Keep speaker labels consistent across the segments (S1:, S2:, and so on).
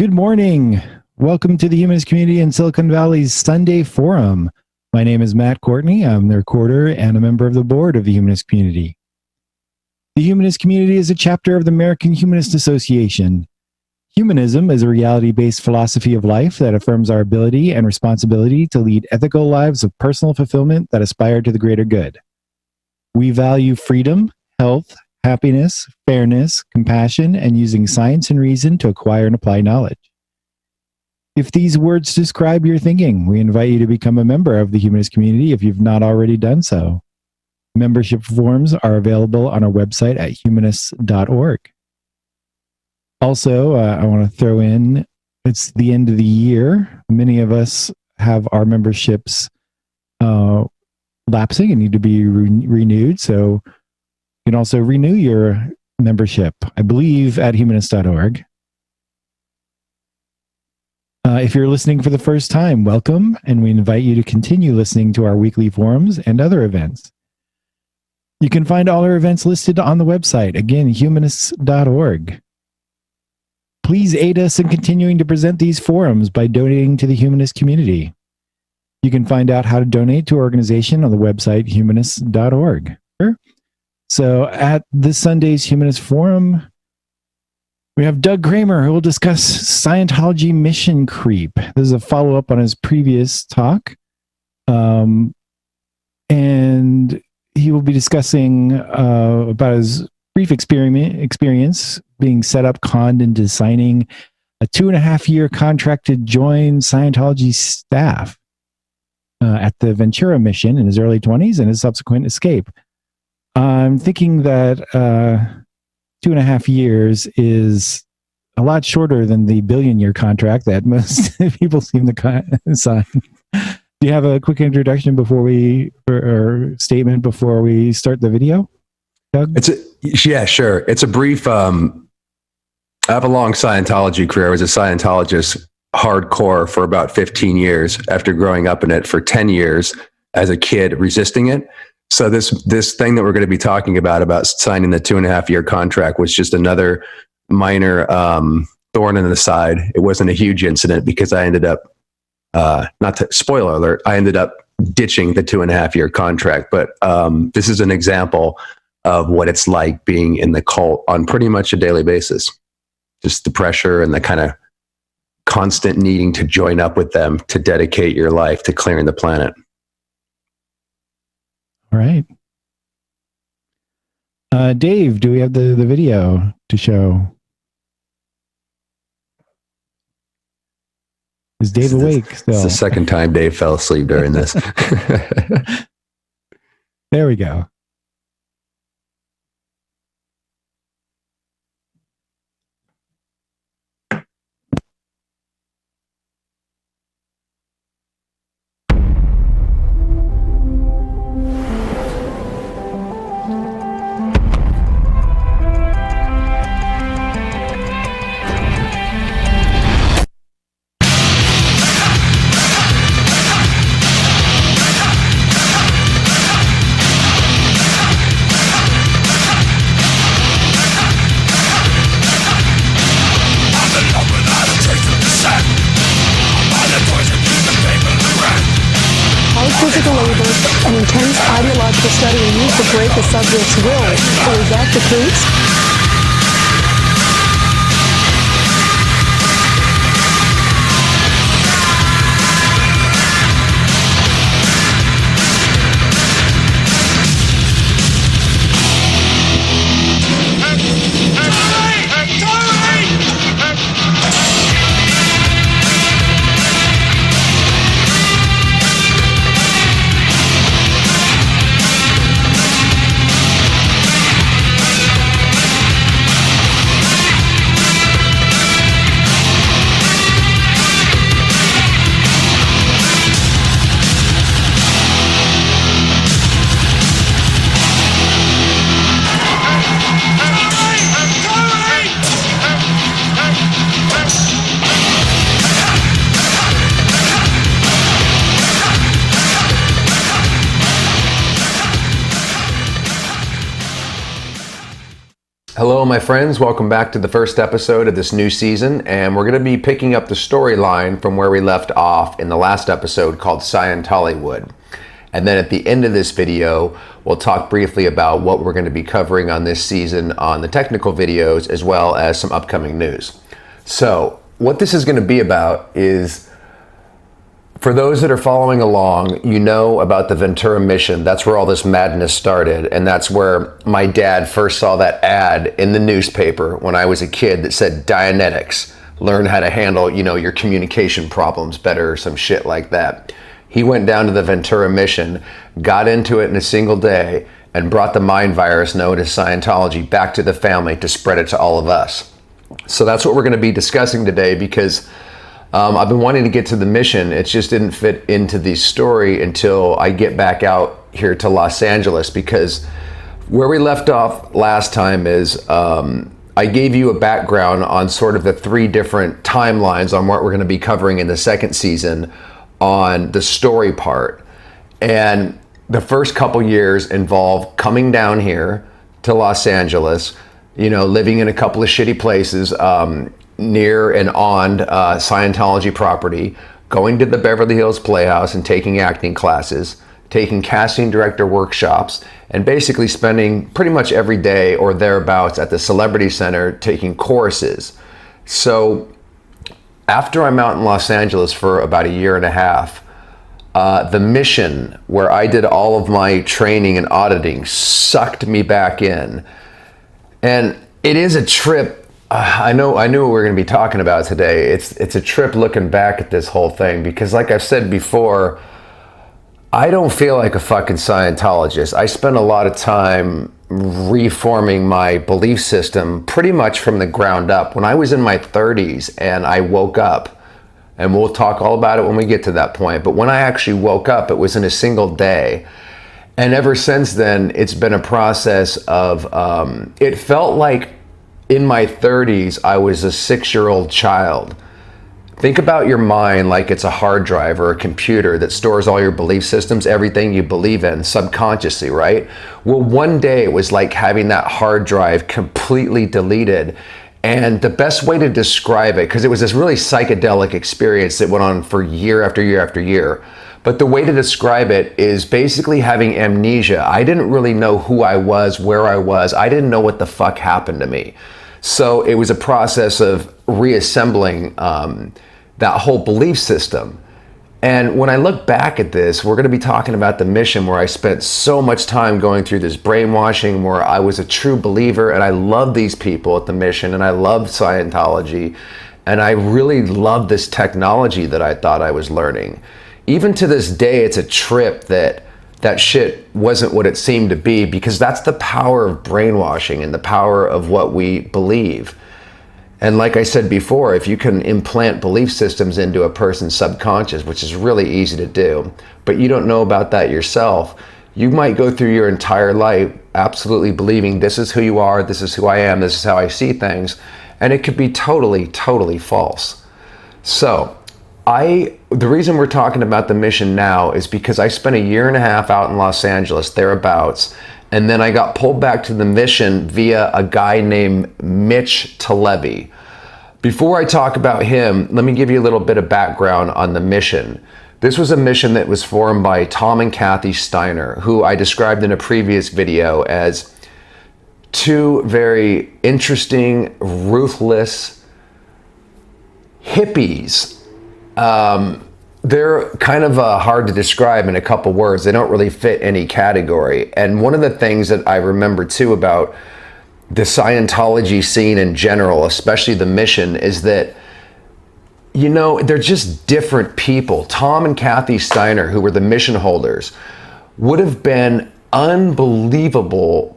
S1: Good morning. Welcome to the Humanist community in Silicon Valley's Sunday Forum. My name is Matt Courtney. I'm the recorder and a member of the board of the Humanist community. The Humanist community is a chapter of the American Humanist Association. Humanism is a reality-based philosophy of life that affirms our ability and responsibility to lead ethical lives of personal fulfillment that aspire to the greater good. We value freedom, health, happiness, fairness, compassion, and using science and reason to acquire and apply knowledge. If these words describe your thinking, we invite you to become a member of the Humanist community if you've not already done so. Membership forms are available on our website at humanists.org. Also, I want to throw in, it's the end of the year. Many of us have our memberships lapsing and need to be renewed, so you can also renew your membership, I believe, at humanist.org. If you're listening for the first time, welcome, and we invite you to continue listening to our weekly forums and other events. You can find all our events listed on the website, again, humanists.org. Please aid us in continuing to present these forums by donating to the Humanist community. You can find out how to donate to our organization on the website humanists.org. So at this Sunday's Humanist Forum, we have Doug Kramer, who will discuss Scientology Mission Creep. This is a follow-up on his previous talk. And he will be discussing about his brief experience being set up, conned into signing a 2.5-year contract to join Scientology staff at the Ventura Mission in his early 20s and his subsequent escape. I'm thinking that 2.5 years is a lot shorter than the billion-year contract that most people seem to sign. Do you have a quick introduction before or statement before we start the video, Doug?
S2: Yeah, sure. It's a brief. I have a long Scientology career. I was a Scientologist hardcore for about 15 years after growing up in it for 10 years as a kid, resisting it. So this thing that we're going to be talking about signing the 2.5-year contract was just another minor thorn in the side. It wasn't a huge incident because I ended up, spoiler alert, I ended up ditching the 2.5-year contract. But this is an example of what it's like being in the cult on pretty much a daily basis. Just the pressure and the kind of constant needing to join up with them to dedicate your life to clearing the planet.
S1: All right. Dave, do we have the video to show? Is Dave awake still?
S2: It's the second time Dave fell asleep during this.
S1: There we go.
S3: Physical labor, an intense ideological study used to break the subject's will. Or is that the case?
S2: Hello, my friends. Welcome back to the first episode of this new season, and we're going to be picking up the storyline from where we left off in the last episode called Scientology. And then at the end of this video, we'll talk briefly about what we're going to be covering on this season on the technical videos, as well as some upcoming news. So what this is going to be about is, for those that are following along, you know about the Ventura Mission. That's where all this madness started. And that's where my dad first saw that ad in the newspaper when I was a kid that said Dianetics, learn how to handle, your communication problems better, or some shit like that. He went down to the Ventura Mission, got into it in a single day, and brought the mind virus known as Scientology back to the family to spread it to all of us. So that's what we're going to be discussing today, because I've been wanting to get to the mission. It just didn't fit into the story until I get back out here to Los Angeles, because where we left off last time is I gave you a background on sort of the three different timelines on what we're going to be covering in the second season on the story part. And the first couple years involve coming down here to Los Angeles, living in a couple of shitty places, near and on Scientology property, going to the Beverly Hills Playhouse and taking acting classes, taking casting director workshops, and basically spending pretty much every day or thereabouts at the Celebrity Center taking courses. So after I'm out in Los Angeles for about a year and a half, the mission, where I did all of my training and auditing, sucked me back in. And it is a trip. I knew what we were going to be talking about today. It's a trip looking back at this whole thing, because like I've said before, I don't feel like a fucking Scientologist. I spent a lot of time reforming my belief system pretty much from the ground up. When I was in my 30s and I woke up, and we'll talk all about it when we get to that point, but when I actually woke up, it was in a single day. And ever since then, it's been a process of, it felt like in my 30s, I was a 6-year-old child. Think about your mind like it's a hard drive or a computer that stores all your belief systems, everything you believe in subconsciously, right? Well, one day it was like having that hard drive completely deleted. And the best way to describe it, because it was this really psychedelic experience that went on for year after year after year. But the way to describe it is basically having amnesia. I didn't really know who I was, where I was. I didn't know what the fuck happened to me. So it was a process of reassembling that whole belief system. And when I look back at this, we're going to be talking about the mission, where I spent so much time going through this brainwashing, where I was a true believer, and I love these people at the mission, and I love Scientology, and I really love this technology that I thought I was learning. Even to this day, it's a trip that shit wasn't what it seemed to be, because that's the power of brainwashing and the power of what we believe. And like I said before, if you can implant belief systems into a person's subconscious, which is really easy to do, but you don't know about that yourself, you might go through your entire life absolutely believing this is who you are, this is who I am, this is how I see things, and it could be totally, totally false. So the reason we're talking about the mission now is because I spent a year and a half out in Los Angeles, thereabouts, and then I got pulled back to the mission via a guy named Mitch Talebi. Before I talk about him, let me give you a little bit of background on the mission. This was a mission that was formed by Tom and Kathy Steiner, who I described in a previous video as two very interesting, ruthless hippies. They're kind of hard to describe in a couple words. They don't really fit any category. And one of the things that I remember too about the Scientology scene in general, especially the mission, is that, they're just different people. Tom and Kathy Steiner, who were the mission holders, would have been unbelievable,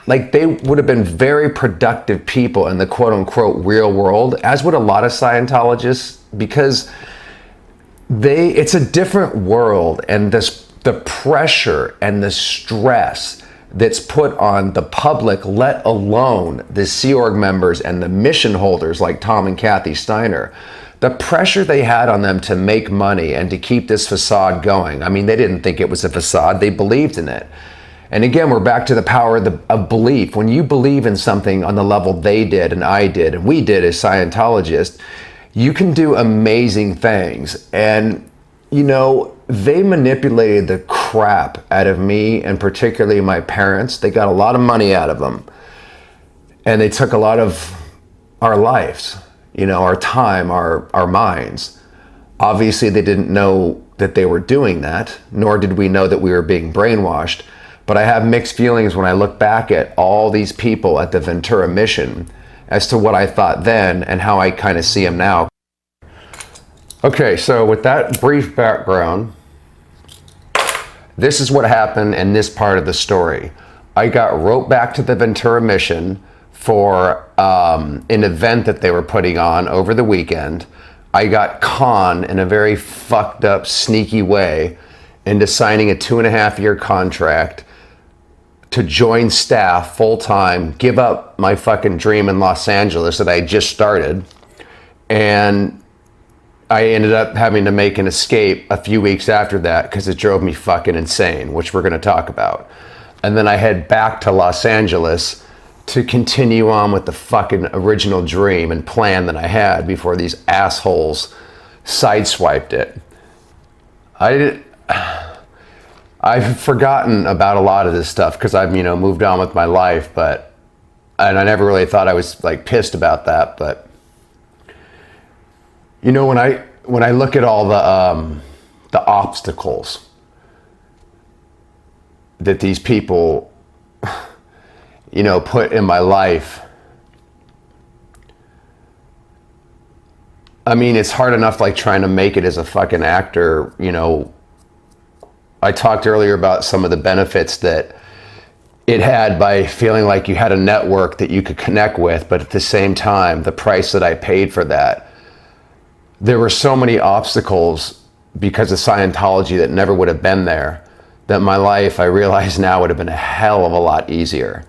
S2: they would have been very productive people in the quote unquote real world, as would a lot of Scientologists, because it's a different world, and the pressure and the stress that's put on the public, let alone the Sea Org members and the mission holders like Tom and Kathy Steiner, the pressure they had on them to make money and to keep this facade going. I mean, they didn't think it was a facade, they believed in it. And again, we're back to the power of belief. When you believe in something on the level they did and I did and we did as Scientologists, you can do amazing things. And, you know, they manipulated the crap out of me and particularly my parents. They got a lot of money out of them. And they took a lot of our lives, you know, our time, our minds. Obviously, they didn't know that they were doing that, nor did we know that we were being brainwashed. But I have mixed feelings when I look back at all these people at the Ventura Mission as to what I thought then and how I kind of see them now. Okay, so with that brief background, this is what happened in this part of the story. I got roped back to the Ventura Mission for an event that they were putting on over the weekend. I got conned in a very fucked up, sneaky way into signing a 2.5-year contract to join staff full-time, give up my fucking dream in Los Angeles that I just started. And I ended up having to make an escape a few weeks after that because it drove me fucking insane, which we're going to talk about. And then I head back to Los Angeles to continue on with the fucking original dream and plan that I had before these assholes sideswiped it. I've forgotten about a lot of this stuff because I've, you know, moved on with my life, and I never really thought I was like pissed about that. But you know, when I look at all the obstacles that these people, you know, put in my life, I mean, it's hard enough like trying to make it as a fucking actor, you know. I talked earlier about some of the benefits that it had by feeling like you had a network that you could connect with, but at the same time, the price that I paid for that. There were so many obstacles because of Scientology that never would have been there, that my life, I realize now, would have been a hell of a lot easier.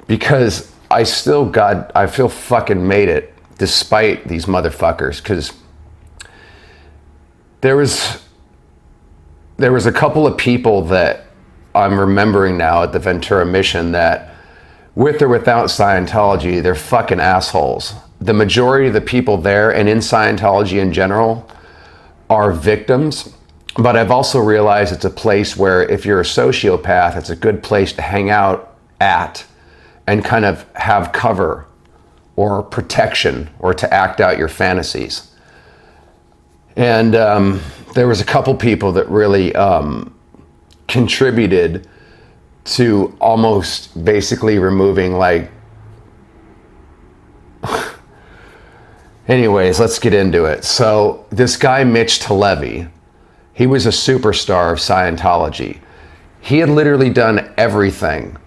S2: Because I feel fucking made it despite these motherfuckers, because there was a couple of people that I'm remembering now at the Ventura Mission that, with or without Scientology, they're fucking assholes. The majority of the people there and in Scientology in general are victims, but I've also realized it's a place where if you're a sociopath, it's a good place to hang out at and kind of have cover or protection or to act out your fantasies. And there was a couple people that really contributed to almost basically removing like... Anyways, let's get into it. So this guy, Mitch Talevi, he was a superstar of Scientology. He had literally done everything.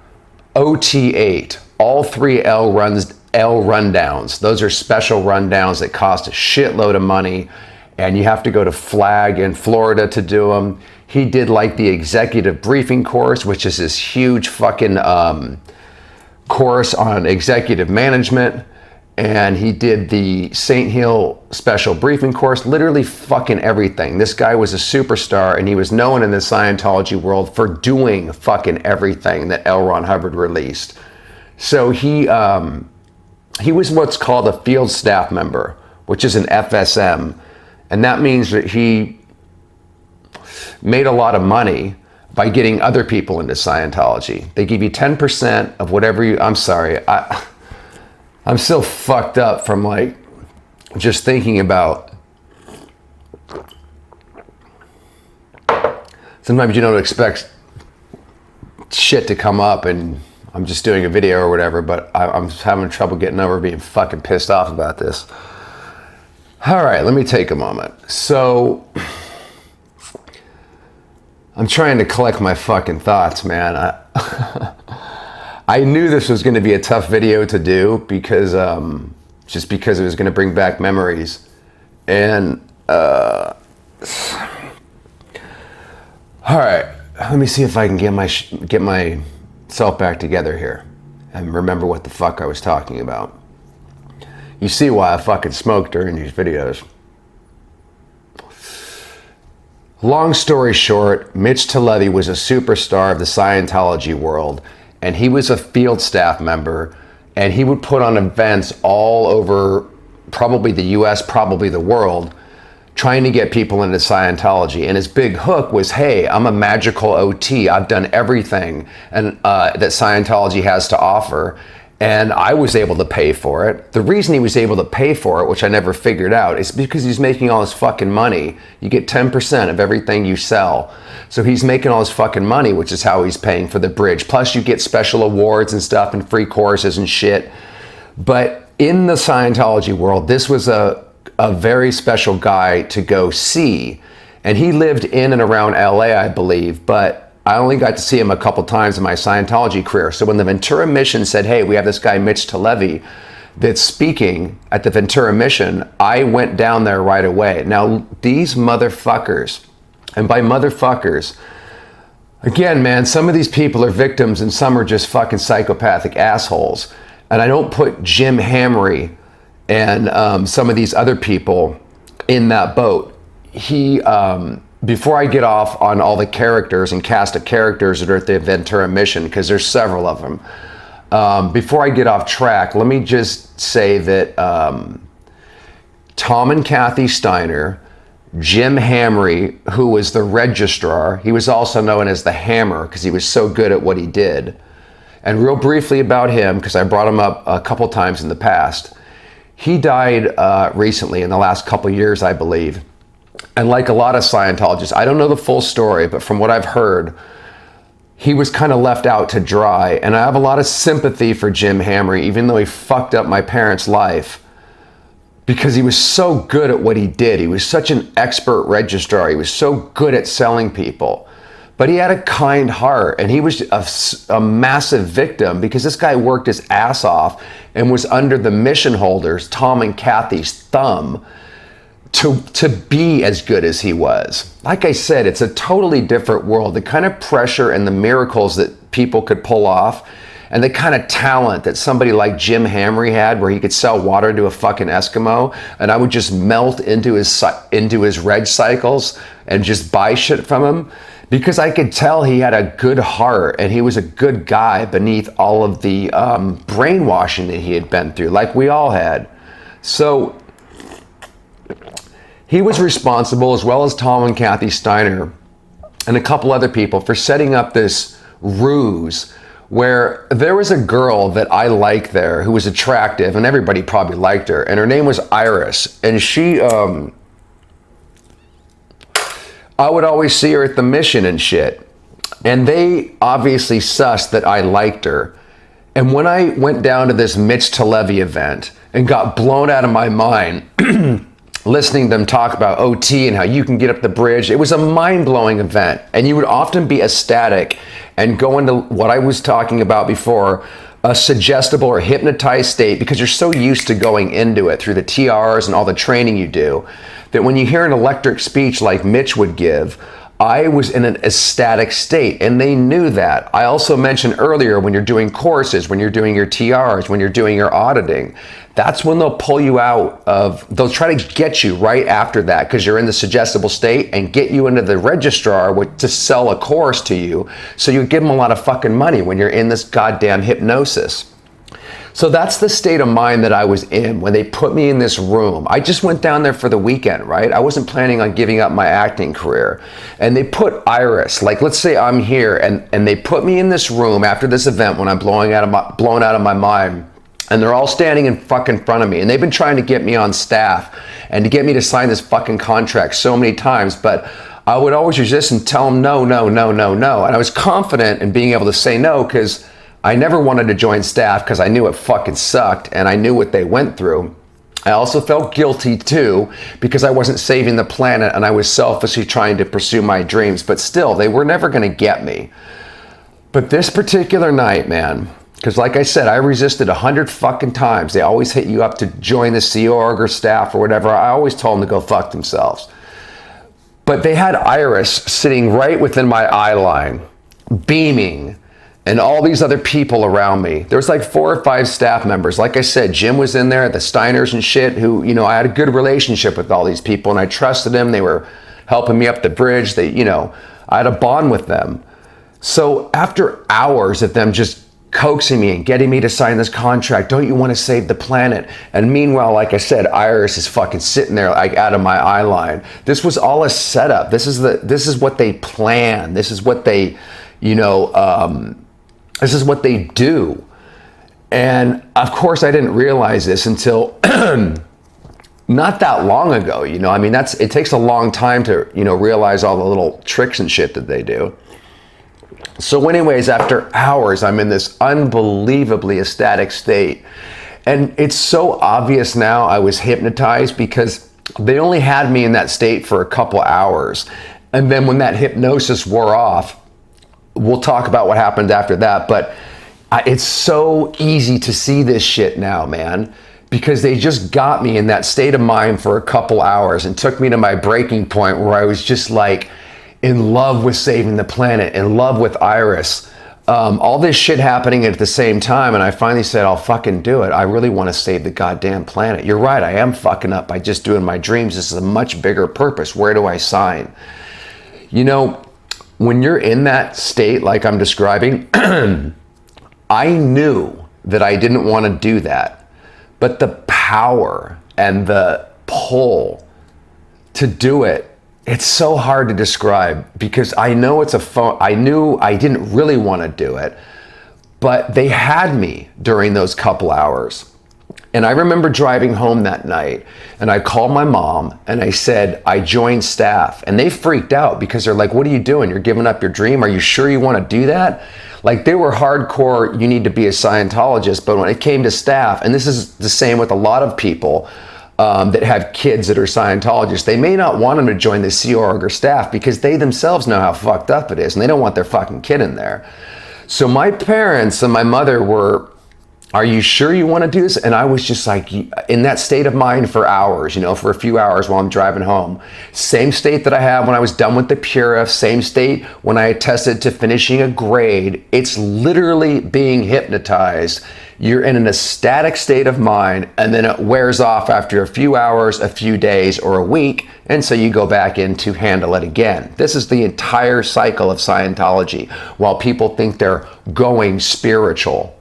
S2: OT8, all 3 L rundowns. Those are special rundowns that cost a shitload of money, and you have to go to Flag in Florida to do them. He did like the executive briefing course, which is this huge fucking course on executive management. And he did the St. Hill special briefing course, literally fucking everything. This guy was a superstar, and he was known in the Scientology world for doing fucking everything that L. Ron Hubbard released. So he was what's called a field staff member, which is an FSM. And that means that he made a lot of money by getting other people into Scientology. They give you 10% of whatever you... I'm sorry. I'm still fucked up from like just thinking about... Sometimes you don't expect shit to come up and I'm just doing a video or whatever, but I'm having trouble getting over being fucking pissed off about this. All right, let me take a moment. So I'm trying to collect my fucking thoughts, man. I knew this was going to be a tough video to do because just because it was going to bring back memories. And all right, let me see if I can get myself back together here and remember what the fuck I was talking about. You see why I fucking smoke during these videos.
S4: Long story short, Mitch Talevi was a superstar of the Scientology world, and he was a field staff member, and he would put on events all over probably the US, probably the world, trying to get people into Scientology. And his big hook was, hey, I'm a magical OT. I've done everything that Scientology has to offer. And I was able to pay for it. The reason he was able to pay for it, which I never figured out, is because he's making all his fucking money. You get 10% of everything you sell. So he's making all his fucking money, which is how he's paying for the bridge. Plus you get special awards and stuff and free courses and shit. But in the Scientology world, this was a very special guy to go see. And he lived in and around LA, I believe, but I only got to see him a couple times in my Scientology career. So when the Ventura Mission said, hey, we have this guy, Mitch Talevi, that's speaking at the Ventura Mission, I went down there right away. Now, these motherfuckers, and by motherfuckers, again, man, some of these people are victims and some are just fucking psychopathic assholes. And I don't put Jim Hamry and some of these other people in that boat. Before I get off on all the characters and cast of characters that are at the Ventura Mission, because there's several of them, before I get off track, let me just say that Tom and Kathy Steiner, Jim Hamry, who was the registrar, he was also known as the Hammer because he was so good at what he did. And real briefly about him, because I brought him up a couple times in the past, he died recently in the last couple years, I believe. And like a lot of Scientologists, I don't know the full story, but from what I've heard, he was kind of left out to dry. And I have a lot of sympathy for Jim Hamry, even though he fucked up my parents' life, because he was so good at what he did. He was such an expert registrar. He was so good at selling people. But he had a kind heart, and he was a massive victim because this guy worked his ass off and was under the mission holders, Tom and Kathy's thumb, to be as good as he was. Like I said, it's a totally different world. The kind of pressure and the miracles that people could pull off, and the kind of talent that somebody like Jim Hamry had, where he could sell water to a fucking Eskimo, and I would just melt into his reg cycles and just buy shit from him, because I could tell he had a good heart and he was a good guy beneath all of the brainwashing that he had been through, like we all had. So he was responsible, as well as Tom and Kathy Steiner and a couple other people, for setting up this ruse where there was a girl that I liked there who was attractive, and everybody probably liked her, and her name was Iris. And she, I would always see her at the mission and shit. And they obviously sussed that I liked her. And when I went down to this Mitch Talevi event and got blown out of my mind, listening to them talk about OT and how you can get up the bridge, it was a mind-blowing event. And you would often be ecstatic and go into what I was talking about before, a suggestible or hypnotized state, because you're so used to going into it through the TRs and all the training you do, that when you hear an electric speech like Mitch would give, I was in an ecstatic state, and they knew that. I also mentioned earlier, when you're doing courses, when you're doing your TRs, when you're doing your auditing, that's when they'll pull you out of, they'll try to get you right after that, because you're in the suggestible state, and get you into the registrar to sell a course to you, so you give them a lot of fucking money when you're in this goddamn hypnosis. So that's the state of mind that I was in when they put me in this room. I just went down there for the weekend, right? I wasn't planning on giving up my acting career. And they put Iris, like, let's say I'm here, and they put me in this room after this event when I'm blown out of my mind. And they're all standing in fucking front of me. And they've been trying to get me on staff and to get me to sign this fucking contract so many times. But I would always resist and tell them no, no, no, no, no. And I was confident in being able to say no, because I never wanted to join staff, because I knew it fucking sucked and I knew what they went through. I also felt guilty too, because I wasn't saving the planet and I was selfishly trying to pursue my dreams. But still, they were never going to get me. But this particular night, man, because like I said, I resisted 100 fucking times. They always hit you up to join the Sea Org or staff or whatever. I always told them to go fuck themselves. But they had Iris sitting right within my eye line, beaming, and all these other people around me. There was like 4 or 5 staff members. Like I said, Jim was in there, the Steiners and shit, who, you know, I had a good relationship with all these people and I trusted them. They were helping me up the bridge. They, you know, I had a bond with them. So after hours of them just coaxing me and getting me to sign this contract, don't you want to save the planet? And meanwhile, like I said, Iris is fucking sitting there like out of my eye line. This was all a setup. This is what they plan. This is what they, you know, this is what they do. And of course, I didn't realize this until not that long ago. You know, I mean, it takes a long time to, you know, realize all the little tricks and shit that they do. So anyways, after hours, I'm in this unbelievably ecstatic state. And it's so obvious now I was hypnotized because they only had me in that state for a couple hours. And then when that hypnosis wore off, we'll talk about what happened after that. But it's so easy to see this shit now, man, because they just got me in that state of mind for a couple hours and took me to my breaking point where I was just like, in love with saving the planet, in love with Iris, all this shit happening at the same time. And I finally said, I'll fucking do it. I really want to save the goddamn planet. You're right, I am fucking up by just doing my dreams. This is a much bigger purpose. Where do I sign? You know, when you're in that state like I'm describing, I knew that I didn't want to do that. But the power and the pull to do it, it's so hard to describe because I know it's a phone. I knew I didn't really want to do it, but they had me during those couple hours. And I remember driving home that night and I called my mom and I said, I joined staff, and they freaked out because they're like, what are you doing? You're giving up your dream. Are you sure you want to do that? Like, they were hardcore, you need to be a Scientologist. But when it came to staff, and this is the same with a lot of people, that have kids that are Scientologists, they may not want them to join the Sea Org or staff because they themselves know how fucked up it is and they don't want their fucking kid in there. So my parents and my mother were, are you sure you want to do this? And I was just like in that state of mind for hours, you know, for a few hours while I'm driving home. Same state that I had when I was done with the Pura, same state when I attested to finishing a grade. It's literally being hypnotized. You're in an ecstatic state of mind, and then it wears off after a few hours, a few days, or a week, and so you go back in to handle it again. This is the entire cycle of Scientology, while people think they're going spiritual.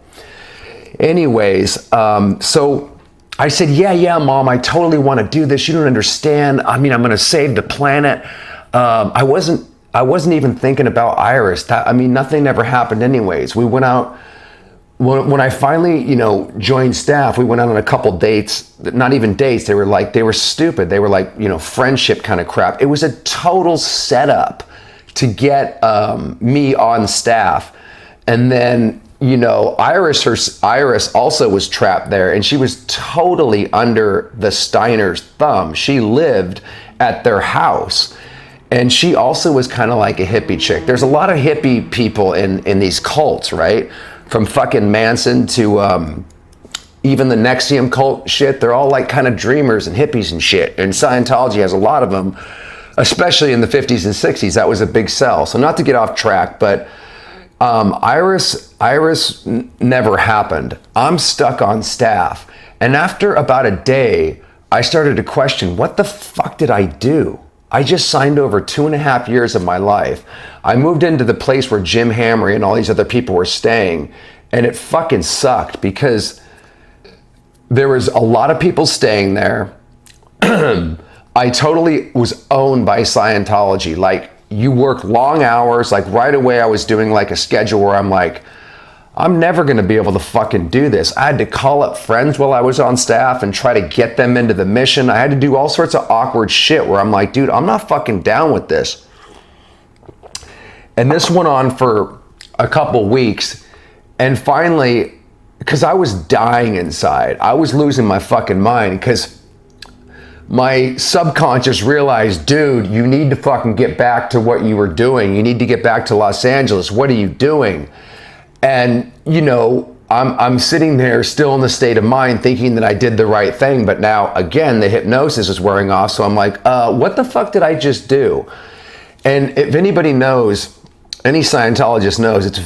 S4: Anyways, so I said, yeah, Mom, I totally want to do this. You don't understand. I mean, I'm going to save the planet. I wasn't even thinking about Iris. Nothing ever happened anyways. We went out. When I finally, you know, joined staff, we went out on a couple dates, not even dates. They were stupid. They were like, you know, friendship kind of crap. It was a total setup to get me on staff. And then, you know, Iris also was trapped there, and she was totally under the Steiner's thumb. She lived at their house. And she also was kind of like a hippie chick. There's a lot of hippie people in these cults, right? From fucking Manson to even the Nexium cult shit. They're all like kind of dreamers and hippies and shit. And Scientology has a lot of them, especially in the 50s and 60s. That was a big sell. So not to get off track, but Iris never happened. I'm stuck on staff. And after about a day, I started to question, what the fuck did I do? I just signed over 2.5 years of my life. I moved into the place where Jim Hamry and all these other people were staying, and it fucking sucked because there was a lot of people staying there. I totally was owned by Scientology. Like, you work long hours. Like, right away I was doing like a schedule where I'm like, I'm never going to be able to fucking do this. I had to call up friends while I was on staff and try to get them into the mission. I had to do all sorts of awkward shit where I'm like, dude, I'm not fucking down with this. And this went on for a couple weeks. And finally, because I was dying inside, I was losing my fucking mind because my subconscious realized, dude, you need to fucking get back to what you were doing. You need to get back to Los Angeles. What are you doing? And, you know, I'm sitting there still in the state of mind thinking that I did the right thing. But now, again, the hypnosis is wearing off. So I'm like, what the fuck did I just do? And if anybody knows, any Scientologist knows, it's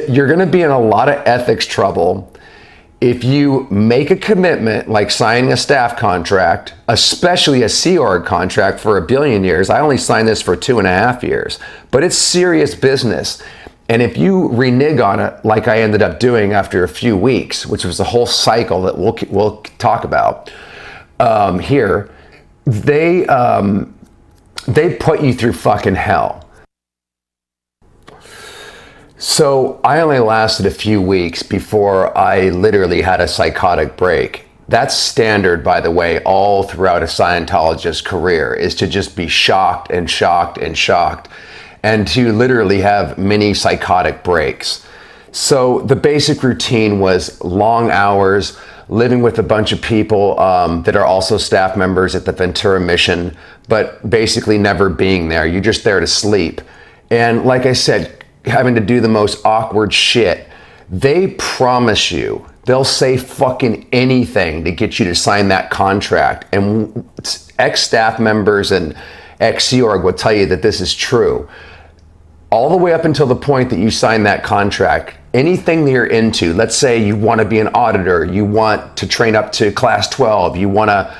S4: you're going to be in a lot of ethics trouble if you make a commitment like signing a staff contract, especially a Sea Org contract for 1 billion years, I only signed this for 2.5 years, but it's serious business. And if you renege on it, like I ended up doing after a few weeks, which was a whole cycle that we'll talk about here, they put you through fucking hell. So I only lasted a few weeks before I literally had a psychotic break. That's standard, by the way, all throughout a Scientologist's career, is to just be shocked and shocked and shocked, and to literally have mini psychotic breaks. So the basic routine was long hours, living with a bunch of people that are also staff members at the Ventura Mission, but basically never being there. You're just there to sleep. And like I said, having to do the most awkward shit. They promise you, they'll say fucking anything to get you to sign that contract. And ex-staff members and ex-Sea Org will tell you that this is true. All the way up until the point that you sign that contract, anything that you're into, let's say you want to be an auditor, you want to train up to class 12, you want to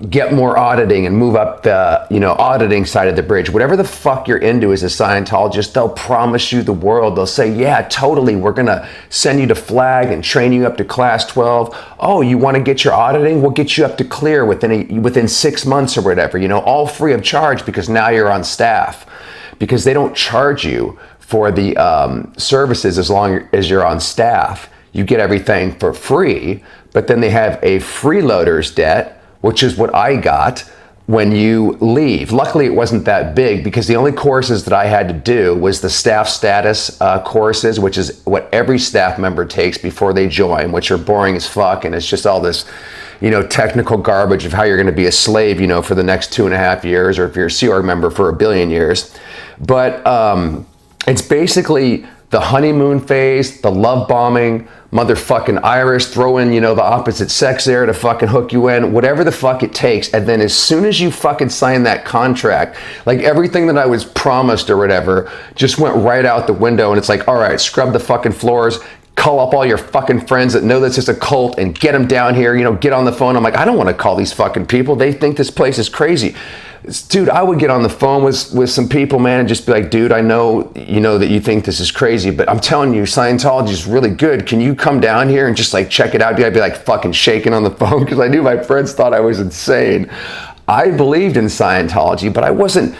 S4: get more auditing and move up the auditing side of the bridge, whatever the fuck you're into as a Scientologist, they'll promise you the world. They'll say, yeah, totally, we're gonna send you to flag and train you up to class 12. Oh, you want to get your auditing? We'll get you up to clear within 6 months or whatever, all free of charge, because now you're on staff, because they don't charge you for the services as long as you're on staff. You get everything for free, but then they have a freeloader's debt, which is what I got when you leave. Luckily, it wasn't that big, because the only courses that I had to do was the staff status courses, which is what every staff member takes before they join, which are boring as fuck, and it's just all this, technical garbage of how you're going to be a slave, for the next 2.5 years, or if you're a Sea Org member for 1 billion years. But it's basically the honeymoon phase, the love bombing, motherfucking Irish, throw in, the opposite sex there to fucking hook you in, whatever the fuck it takes. And then as soon as you fucking sign that contract, like everything that I was promised or whatever just went right out the window. And it's like, all right, scrub the fucking floors, call up all your fucking friends that know this is a cult and get them down here, get on the phone. I'm like, I don't want to call these fucking people. They think this place is crazy. Dude, I would get on the phone with some people, man, and just be like, dude, I know, that you think this is crazy, but I'm telling you, Scientology is really good. Can you come down here and just check it out? Dude, I'd be fucking shaking on the phone because I knew my friends thought I was insane. I believed in Scientology, but I wasn't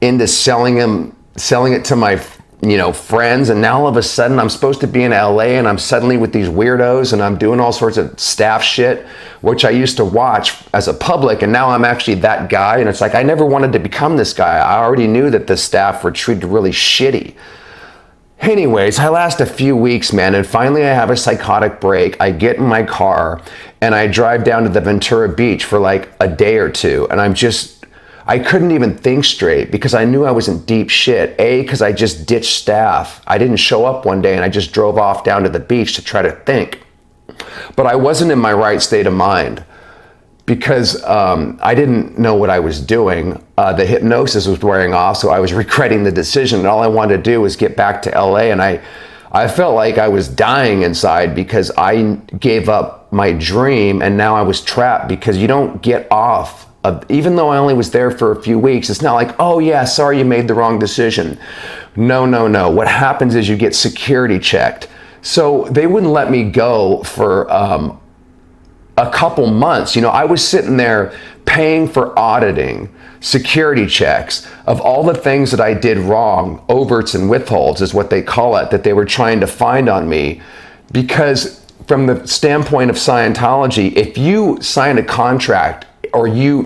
S4: into selling it to my friends. And now all of a sudden I'm supposed to be in LA and I'm suddenly with these weirdos and I'm doing all sorts of staff shit, which I used to watch as a public. And now I'm actually that guy. And it's like, I never wanted to become this guy. I already knew that the staff were treated really shitty. Anyways, I last a few weeks, man. And finally I have a psychotic break. I get in my car and I drive down to the Ventura Beach for a day or two. And I couldn't even think straight because I knew I was in deep shit. Because I just ditched staff. I didn't show up one day and I just drove off down to the beach to try to think. But I wasn't in my right state of mind because I didn't know what I was doing. The hypnosis was wearing off, so I was regretting the decision. And all I wanted to do was get back to LA. And I felt like I was dying inside because I gave up my dream and now I was trapped, because you don't get off. Even though I only was there for a few weeks, it's not like, oh yeah, sorry, you made the wrong decision. No. What happens is you get security checked. So they wouldn't let me go for a couple months. I was sitting there paying for auditing, security checks of all the things that I did wrong, overts and withholds is what they call it, that they were trying to find on me. Because from the standpoint of Scientology, if you sign a contract,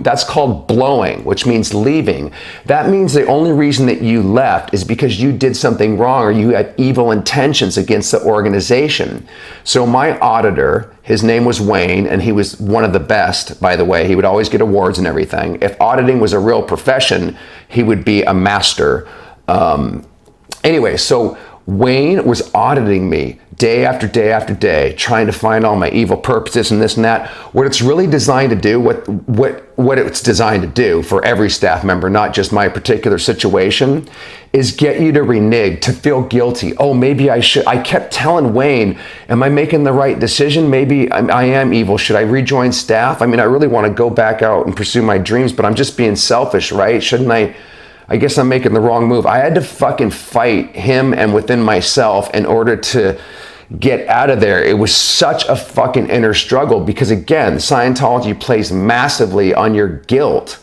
S4: that's called blowing, which means leaving. That means the only reason that you left is because you did something wrong or you had evil intentions against the organization. So my auditor, his name was Wayne, and he was one of the best, by the way. He would always get awards and everything. If auditing was a real profession, he would be a master. Anyway, so Wayne was auditing me day after day after day, trying to find all my evil purposes and this and that. What it's really designed to do, what it's designed to do for every staff member, not just my particular situation, is get you to renege, to feel guilty. Oh, maybe I should. I kept telling Wayne, am I making the right decision? Maybe I am evil. Should I rejoin staff? I mean, I really want to go back out and pursue my dreams, but I'm just being selfish, right? Shouldn't I? I guess I'm making the wrong move. I had to fucking fight him and within myself in order to get out of there. It was such a fucking inner struggle because, again, Scientology plays massively on your guilt.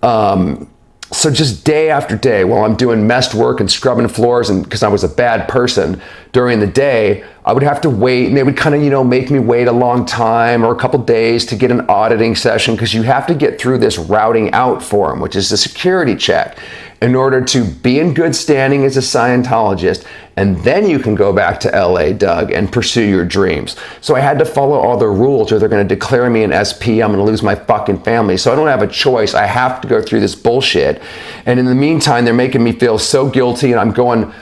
S4: So just day after day, while I'm doing messed work and scrubbing floors, and because I was a bad person during the day, I would have to wait, and they would kind of, make me wait a long time or a couple days to get an auditing session, because you have to get through this routing out form, which is the security check, in order to be in good standing as a Scientologist, and then you can go back to LA, Doug, and pursue your dreams. So I had to follow all the rules, or they're going to declare me an SP. I'm going to lose my fucking family. So I don't have a choice. I have to go through this bullshit. And in the meantime, they're making me feel so guilty, and I'm going,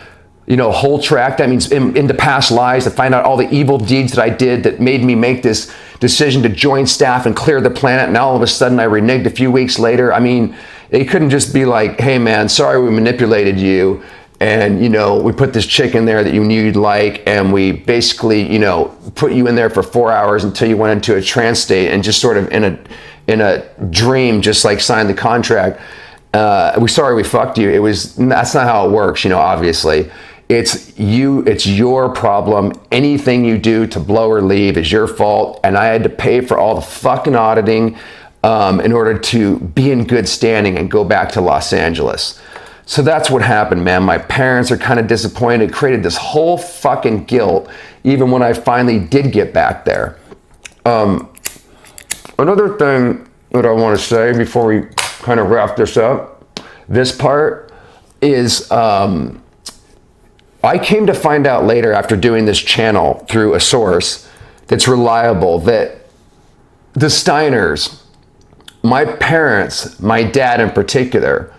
S4: whole track. That means into past lives to find out all the evil deeds that I did that made me make this decision to join staff and clear the planet. And all of a sudden I reneged a few weeks later. I mean, they couldn't just be like, hey man, sorry we manipulated you. And, we put this chick in there that you knew you'd like, and we basically, put you in there for 4 hours until you went into a trance state and just sort of in a dream, just like signed the contract. Sorry we fucked you. That's not how it works, obviously. It's your problem. Anything you do to blow or leave is your fault. And I had to pay for all the fucking auditing in order to be in good standing and go back to Los Angeles. So that's what happened, man. My parents are kind of disappointed. It created this whole fucking guilt, even when I finally did get back there. Another thing that I want to say before we kind of wrap this up, this part is, I came to find out later, after doing this channel through a source that's reliable, that the Steiners, my parents, my dad in particular,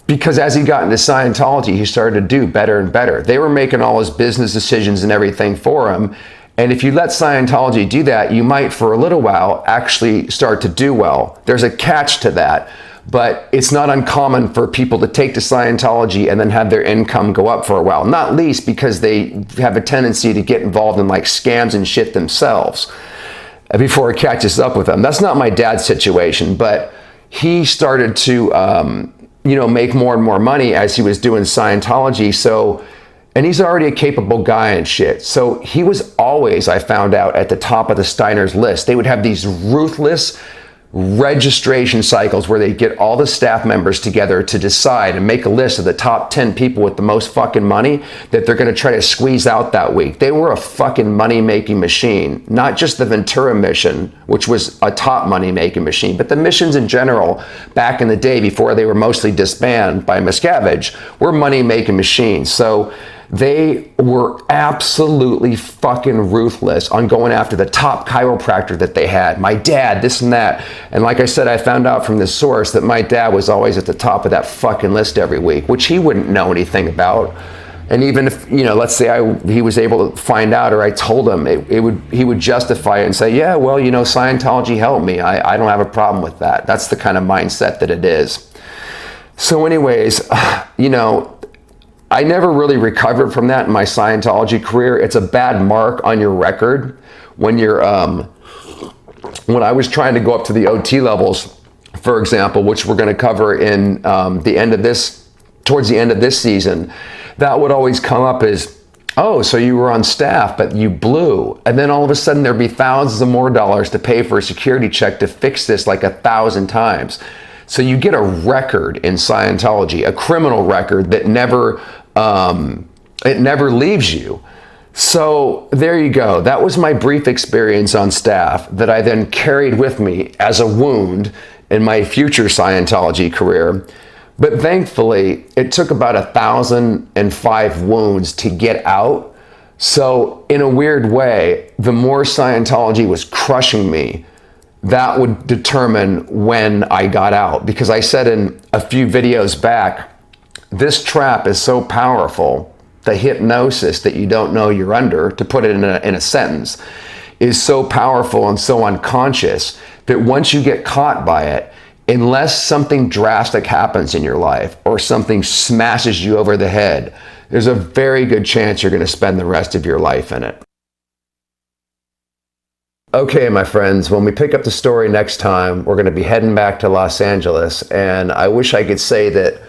S4: because as he got into Scientology, he started to do better and better. They were making all his business decisions and everything for him. And if you let Scientology do that, you might, for a little while, actually start to do well. There's a catch to that. But it's not uncommon for people to take to Scientology and then have their income go up for a while. Not least because they have a tendency to get involved in like scams and shit themselves before it catches up with them. That's not my dad's situation, but he started to, make more and more money as he was doing Scientology. So, and he's already a capable guy and shit. So he was always, I found out, at the top of the Steiners list. They would have these ruthless registration cycles where they get all the staff members together to decide and make a list of the top 10 people with the most fucking money that they're going to try to squeeze out that week. They were a fucking money-making machine. Not just the Ventura Mission, which was a top money-making machine, but the missions in general back in the day before they were mostly disbanded by Miscavige were money-making machines. So they were absolutely fucking ruthless on going after the top chiropractor that they had. My dad, this and that. And like I said, I found out from this source that my dad was always at the top of that fucking list every week, which he wouldn't know anything about. And even if, let's say he was able to find out, or I told him, he would justify it and say, yeah, well, Scientology helped me. I don't have a problem with that. That's the kind of mindset that it is. So anyways, I never really recovered from that in my Scientology career. It's a bad mark on your record when you're, when I was trying to go up to the OT levels, for example, which we're going to cover in towards the end of this season, that would always come up as, oh, so you were on staff, but you blew. And then all of a sudden there'd be thousands of more dollars to pay for a security check to fix this like 1,000 times. So you get a record in Scientology, a criminal record that never leaves you. So there you go. That was my brief experience on staff that I then carried with me as a wound in my future Scientology career. But thankfully, it took about 1,005 wounds to get out. So in a weird way, the more Scientology was crushing me, that would determine when I got out. Because I said in a few videos back, this trap is so powerful the hypnosis that you don't know you're under, to put it in a sentence, is so powerful and so unconscious that once you get caught by it, unless something drastic happens in your life or something smashes you over the head, there's a very good chance you're going to spend the rest of your life in it. Okay, my friends, when we pick up the story next time, we're going to be heading back to Los Angeles, and I wish I could say that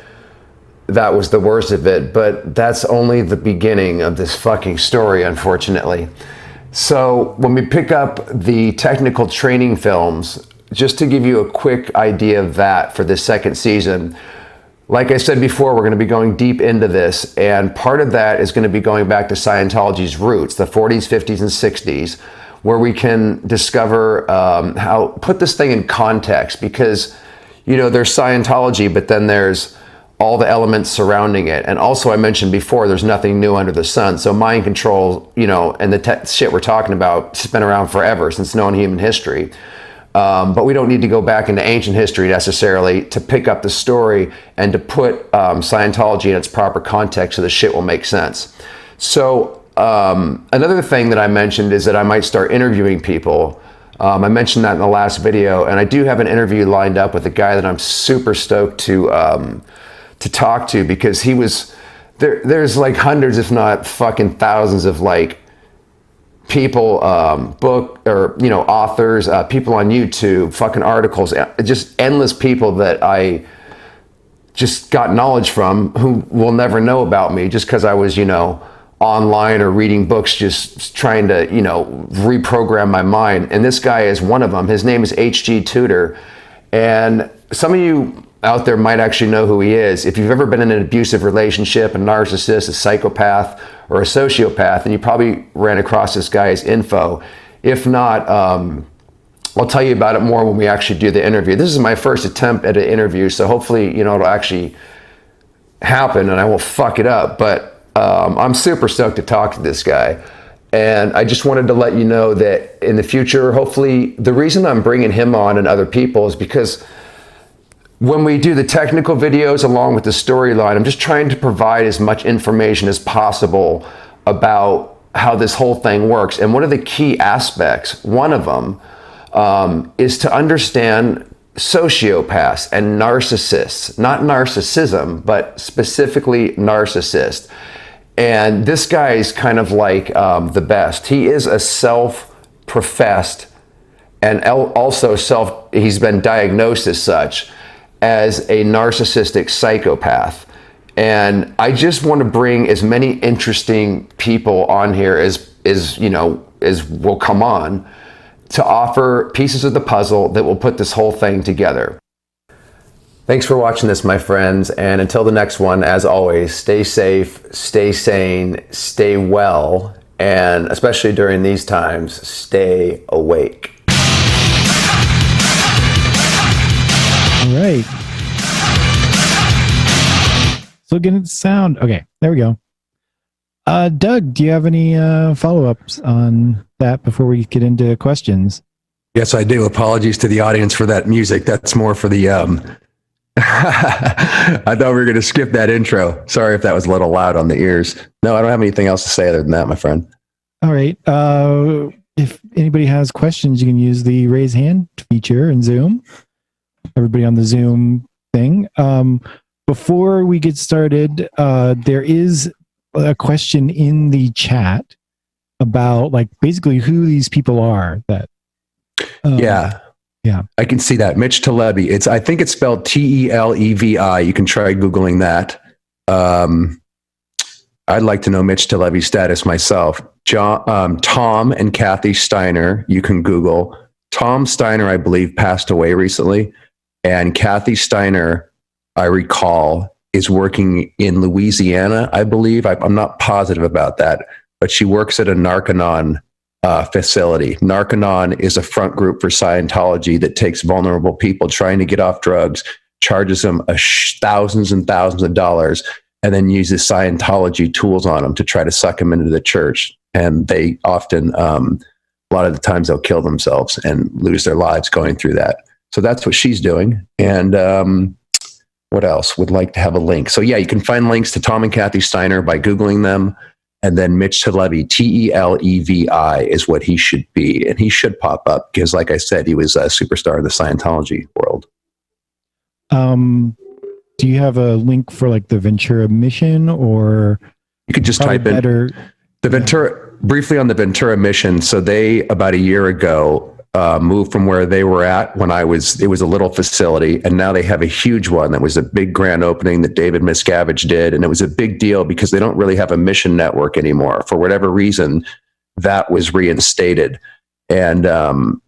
S4: that was the worst of it, but that's only the beginning of this fucking story, unfortunately. So when we pick up the technical training films, just to give you a quick idea of that for this second season, like I said before, we're going to be going deep into this, and part of that is going to be going back to Scientology's roots, the 40s, 50s, and 60s, where we can discover how, put this thing in context, because, you know, there's Scientology, but then there's all the elements surrounding it. And also, I mentioned before, there's nothing new under the sun. So mind control, you know, and the shit we're talking about has been around forever, since known human history. But we don't need to go back into ancient history necessarily to pick up the story and to put Scientology in its proper context so the shit will make sense. So another thing that I mentioned is that I might start interviewing people. I mentioned that in the last video, and I do have an interview lined up with a guy that I'm super stoked to talk to, because he was there's like hundreds, if not fucking thousands of like people, book or, you know, authors, people on YouTube, fucking articles, just endless people that I just got knowledge from who will never know about me just because I was, you know, online or reading books, just trying to, you know, reprogram my mind. And this guy is one of them. His name is H.G. Tudor. And some of you out there might actually know who he is. If you've ever been in an abusive relationship, a narcissist, a psychopath, or a sociopath, and you probably ran across this guy's info. If not, I'll tell you about it more when we actually do the interview. This is my first attempt at an interview, so hopefully, you know, it'll actually happen and I won't fuck it up. But I'm super stoked to talk to this guy. And I just wanted to let you know that in the future, hopefully, the reason I'm bringing him on and other people is because when we do the technical videos along with the storyline, I'm just trying to provide as much information as possible about how this whole thing works. And one of the key aspects, one of them, is to understand sociopaths and narcissists, not narcissism, but specifically narcissist. And this guy is kind of like the best. He is a self-professed and also he's been diagnosed as such, as a narcissistic psychopath. And I just want to bring as many interesting people on here as you know, as will come on, to offer pieces of the puzzle that will put this whole thing together. Thanks for watching this, my friends, and until the next one, as always, stay safe, stay sane, stay well, and especially during these times, stay awake.
S1: All right. So getting the sound. Okay, there we go. Doug, do you have any follow-ups on that before we get into questions?
S2: Yes, I do. Apologies to the audience for that music. That's more for the I thought we were going to skip that intro. Sorry if that was a little loud on the ears. No, I don't have anything else to say other than that, my friend.
S1: All right. If anybody has questions, you can use the raise hand feature in Zoom. Everybody on the Zoom thing. Before we get started, there is a question in the chat about, like, basically who these people are. That yeah,
S2: I can see that. Mitch Televi. I think it's spelled T-E-L-E-V-I. You can try Googling that. I'd like to know Mitch Televi's status myself. Tom and Kathy Steiner, you can Google. Tom Steiner, I believe, passed away recently. And Kathy Steiner, I recall, is working in Louisiana, I believe. I'm not positive about that, but she works at a Narconon facility. Narconon is a front group for Scientology that takes vulnerable people trying to get off drugs, charges them thousands and thousands of dollars, and then uses Scientology tools on them to try to suck them into the church. And they often, a lot of the times, they'll kill themselves and lose their lives going through that. So that's what she's doing. And What else would like to have a link? So yeah, you can find links to Tom and Kathy Steiner by Googling them. And then Mitch Televi, Televi is what he should be. And he should pop up because, like I said, he was a superstar in the Scientology world.
S1: Do you have a link for like the Ventura Mission, or
S2: you could just type in the Ventura, briefly on the Ventura Mission. So they, about a year ago, moved from where they were at when it was a little facility, and now they have a huge one that was a big grand opening that David Miscavige did, and it was a big deal because they don't really have a mission network anymore. For whatever reason, that was reinstated. And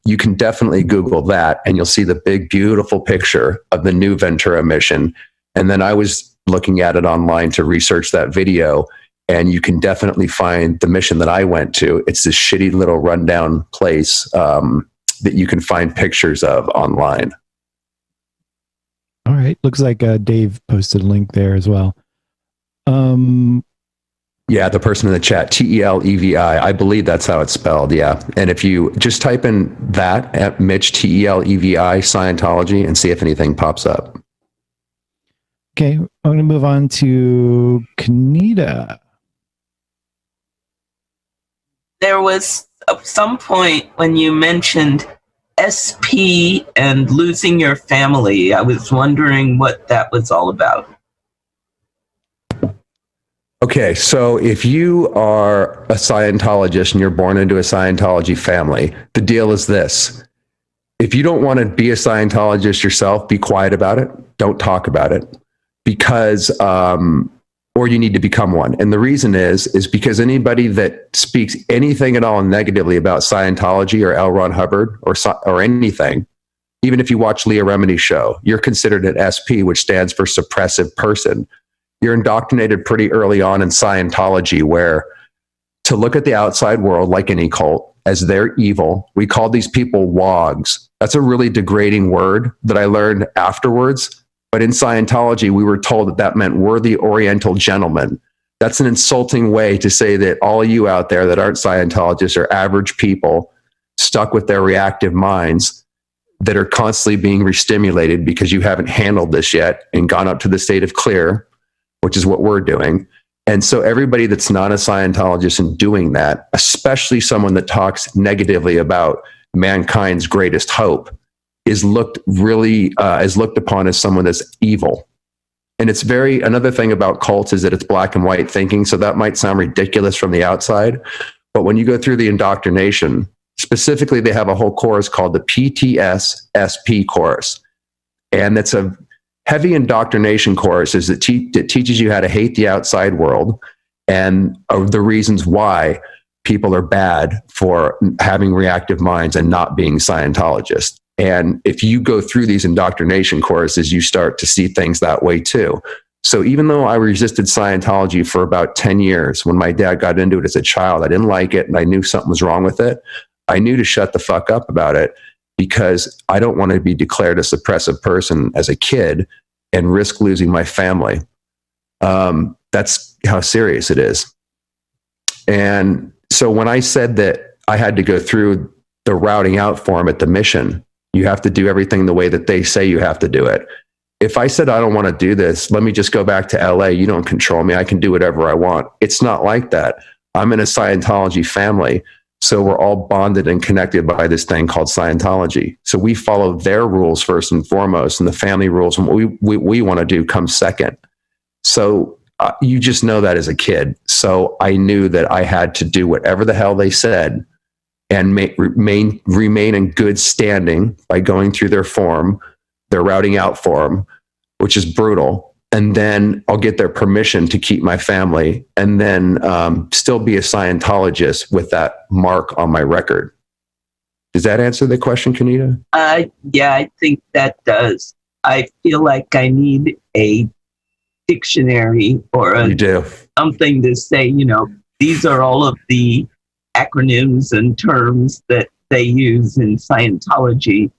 S2: you can definitely Google that, and you'll see the big, beautiful picture of the new Ventura Mission. And then I was looking at it online to research that video, and you can definitely find the mission that I went to. It's this shitty little rundown place that you can find pictures of online.
S1: All right. Looks like Dave posted a link there as well.
S2: Yeah, the person in the chat, Televi. I believe that's how it's spelled. Yeah. And if you just type in that at Mitch, Televi, Scientology, and see if anything pops up.
S1: Okay. I'm going to move on to Kanita.
S5: There was some point when you mentioned SP and losing your family. I was wondering what that was all about.
S2: Okay, so if you are a Scientologist and you're born into a Scientology family, the deal is this. If you don't want to be a Scientologist yourself, be quiet about it. Don't talk about it, because or you need to become one. And the reason is because anybody that speaks anything at all negatively about Scientology or L. Ron Hubbard or anything, even if you watch Leah Remini's show, you're considered an SP, which stands for suppressive person. You're indoctrinated pretty early on in Scientology, where to look at the outside world, like any cult, as they're evil. We call these people wogs. That's a really degrading word that I learned afterwards. But in Scientology, we were told that that meant worthy Oriental gentlemen. That's an insulting way to say that all of you out there that aren't Scientologists are average people stuck with their reactive minds that are constantly being restimulated because you haven't handled this yet and gone up to the state of clear, which is what we're doing. And so everybody that's not a Scientologist and doing that, especially someone that talks negatively about mankind's greatest hope, is looked upon as someone that's evil. And it's another thing about cults is that it's black and white thinking. So that might sound ridiculous from the outside, but when you go through the indoctrination, specifically, they have a whole course called the PTS-SP course. And that's a heavy indoctrination course that teaches you how to hate the outside world and the reasons why people are bad for having reactive minds and not being Scientologists. And if you go through these indoctrination courses, you start to see things that way too. So even though I resisted Scientology for about 10 years, when my dad got into it as a child, I didn't like it and I knew something was wrong with it. I knew to shut the fuck up about it because I don't want to be declared a suppressive person as a kid and risk losing my family. That's how serious it is. And so when I said that I had to go through the routing out form at the mission, you have to do everything the way that they say you have to do it. If I said, I don't want to do this, let me just go back to LA. You don't control me. I can do whatever I want. It's not like that. I'm in a Scientology family. So we're all bonded and connected by this thing called Scientology. So we follow their rules first and foremost, and the family rules and what we want to do comes second. So you just know that as a kid. So I knew that I had to do whatever the hell they said and remain in good standing by going through their form, their routing out form, which is brutal. And then I'll get their permission to keep my family and then still be a Scientologist with that mark on my record. Does that answer the question, Kanita?
S5: Yeah, I think that does. I feel like I need a dictionary or something to say, these are all of the acronyms and terms that they use in Scientology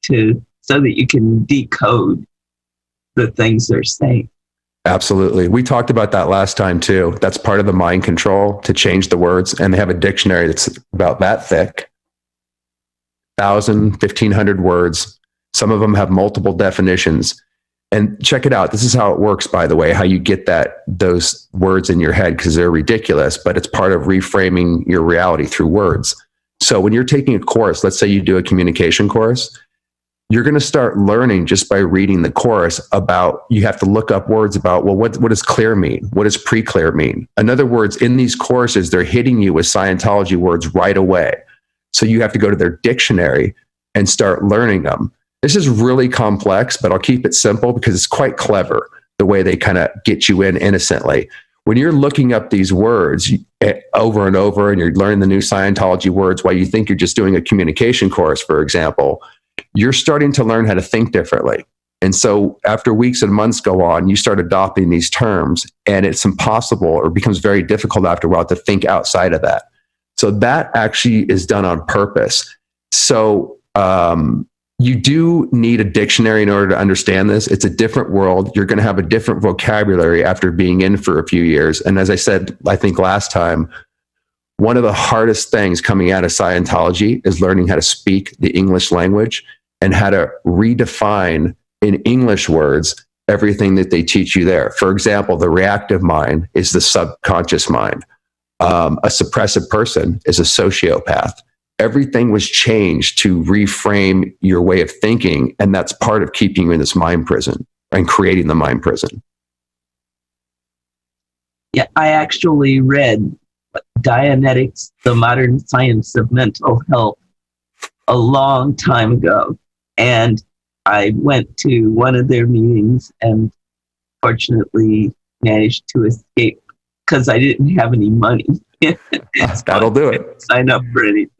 S5: so that you can decode the things they're saying.
S2: Absolutely. We talked about that last time too. That's part of the mind control, to change the words. And they have a dictionary that's about that thick, 1,000, 1,500 words. Some of them have multiple definitions. And check it out. This is how it works, by the way, how you get those words in your head, because they're ridiculous, but it's part of reframing your reality through words. So when you're taking a course, let's say you do a communication course, you're going to start learning just by reading the course about, you have to look up words about, well, what does clear mean? What does pre-clear mean? In other words, in these courses, they're hitting you with Scientology words right away. So you have to go to their dictionary and start learning them. This is really complex, but I'll keep it simple because it's quite clever the way they kind of get you in innocently. When you're looking up these words over and over and you're learning the new Scientology words while you think you're just doing a communication course, for example, you're starting to learn how to think differently. And so after weeks and months go on, you start adopting these terms, and it's impossible or becomes very difficult after a while to think outside of that. So that actually is done on purpose. So, you do need a dictionary in order to understand this. It's a different world. You're going to have a different vocabulary after being in for a few years. And as I said, I think last time, one of the hardest things coming out of Scientology is learning how to speak the English language and how to redefine in English words everything that they teach you there. For example, the reactive mind is the subconscious mind. A suppressive person is a sociopath. Everything was changed to reframe your way of thinking. And that's part of keeping you in this mind prison and creating the mind prison.
S5: Yeah, I actually read Dianetics, the Modern Science of Mental Health, a long time ago. And I went to one of their meetings and fortunately managed to escape because I didn't have any money.
S2: That'll do it.
S5: Sign up for anything.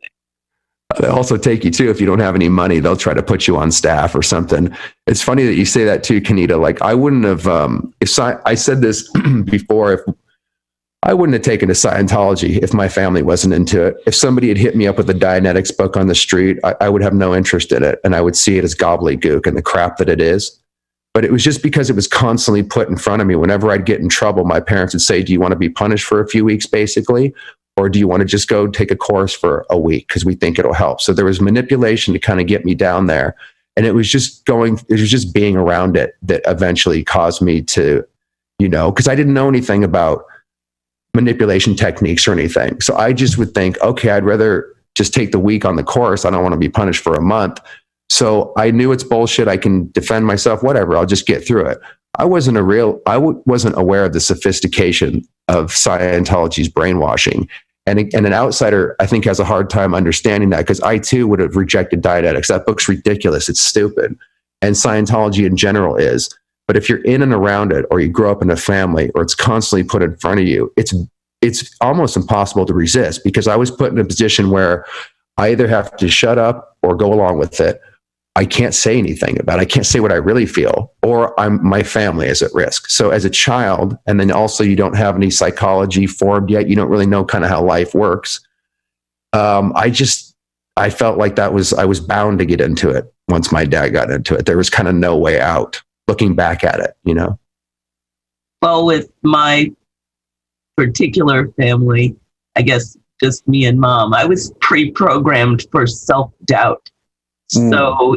S2: They also take you too. If you don't have any money, they'll try to put you on staff or something. It's funny that you say that too, Kenita. Like I wouldn't have, I said this before, if I wouldn't have taken to Scientology if my family wasn't into it. If somebody had hit me up with a Dianetics book on the street, I would have no interest in it. And I would see it as gobbledygook and the crap that it is. But it was just because it was constantly put in front of me. Whenever I'd get in trouble, my parents would say, do you want to be punished for a few weeks, basically? Or do you want to just go take a course for a week because we think it'll help? So there was manipulation to kind of get me down there. And it was just being around it that eventually caused me to, because I didn't know anything about manipulation techniques or anything. So I just would think, okay, I'd rather just take the week on the course. I don't want to be punished for a month. So I knew it's bullshit. I can defend myself, whatever. I'll just get through it. I wasn't aware of the sophistication of Scientology's brainwashing. And an outsider, I think, has a hard time understanding that because I, too, would have rejected Dianetics. That book's ridiculous. It's stupid. And Scientology in general is. But if you're in and around it, or you grow up in a family, or it's constantly put in front of you, it's almost impossible to resist because I was put in a position where I either have to shut up or go along with it. I can't say anything about it. I can't say what I really feel, or my family is at risk. So as a child, and then also you don't have any psychology formed yet, you don't really know kind of how life works. I felt like I was bound to get into it once my dad got into it. There was kind of no way out looking back at it,
S5: Well, with my particular family, I guess just me and mom, I was pre-programmed for self-doubt. So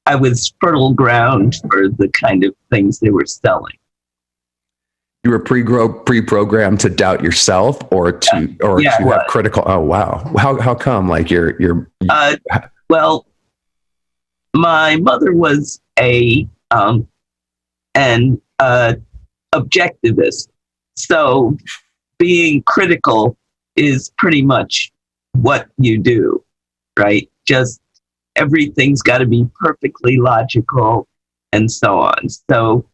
S5: I was fertile ground for the kind of things they were selling.
S2: You were pre-programmed to doubt yourself, or to have critical. Oh wow! How come? Like you're.
S5: Well, my mother was an objectivist, so being critical is pretty much what you do, right? Just everything's got to be perfectly logical and so on. So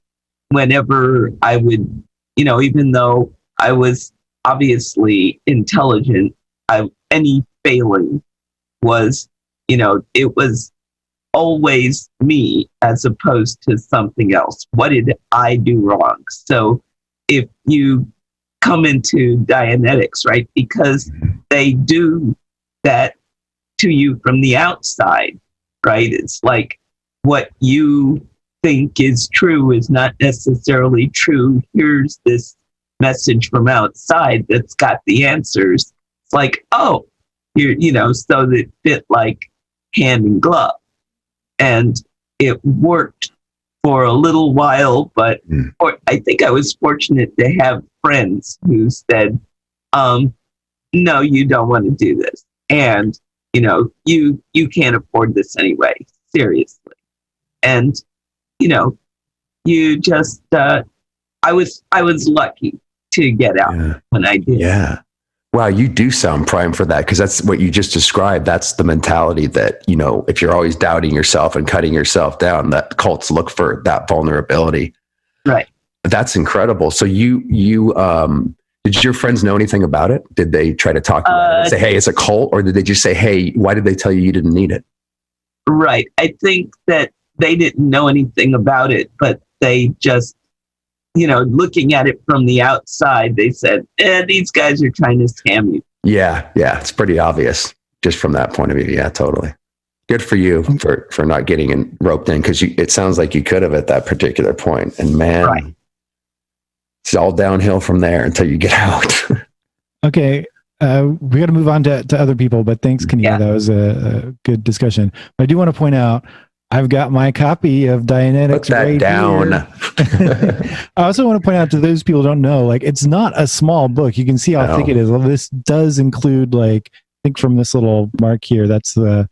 S5: whenever I would, even though I was obviously intelligent, any failing was, it was always me as opposed to something else. What did I do wrong? So if you come into Dianetics, right, because they do that to you from the outside, right? It's like what you think is true is not necessarily true. Here's this message from outside that's got the answers. It's like, oh, so that fit like hand in glove. And it worked for a little while, but I think I was fortunate to have friends who said, no, you don't want to do this. And, you can't afford this anyway, seriously. And, you just, I was lucky to get out when I did.
S2: Yeah. Wow, you do sound prime for that, because that's what you just described. That's the mentality that, if you're always doubting yourself and cutting yourself down, that cults look for that vulnerability.
S5: Right.
S2: That's incredible. So you did your friends know anything about it? Did they try to talk to you about it? Say, hey, it's a cult? Or did they just say, hey, why did they tell you didn't need it?
S5: Right. I think that they didn't know anything about it, but they just, looking at it from the outside, they said, these guys are trying to scam you.
S2: Yeah. It's pretty obvious just from that point of view. Yeah, totally. Good for you for not getting roped in, because it sounds like you could have at that particular point. And man, right. It's all downhill from there until you get out.
S1: Okay. We got to move on to other people, but thanks, Kania. Yeah. That was a good discussion. I do want to point out, I've got my copy of Dianetics.
S2: Put that
S1: right
S2: down.
S1: I also want to point out to those people who don't know, it's not a small book. You can see how thick it is. Well, this does include, I think from this little mark here, that's the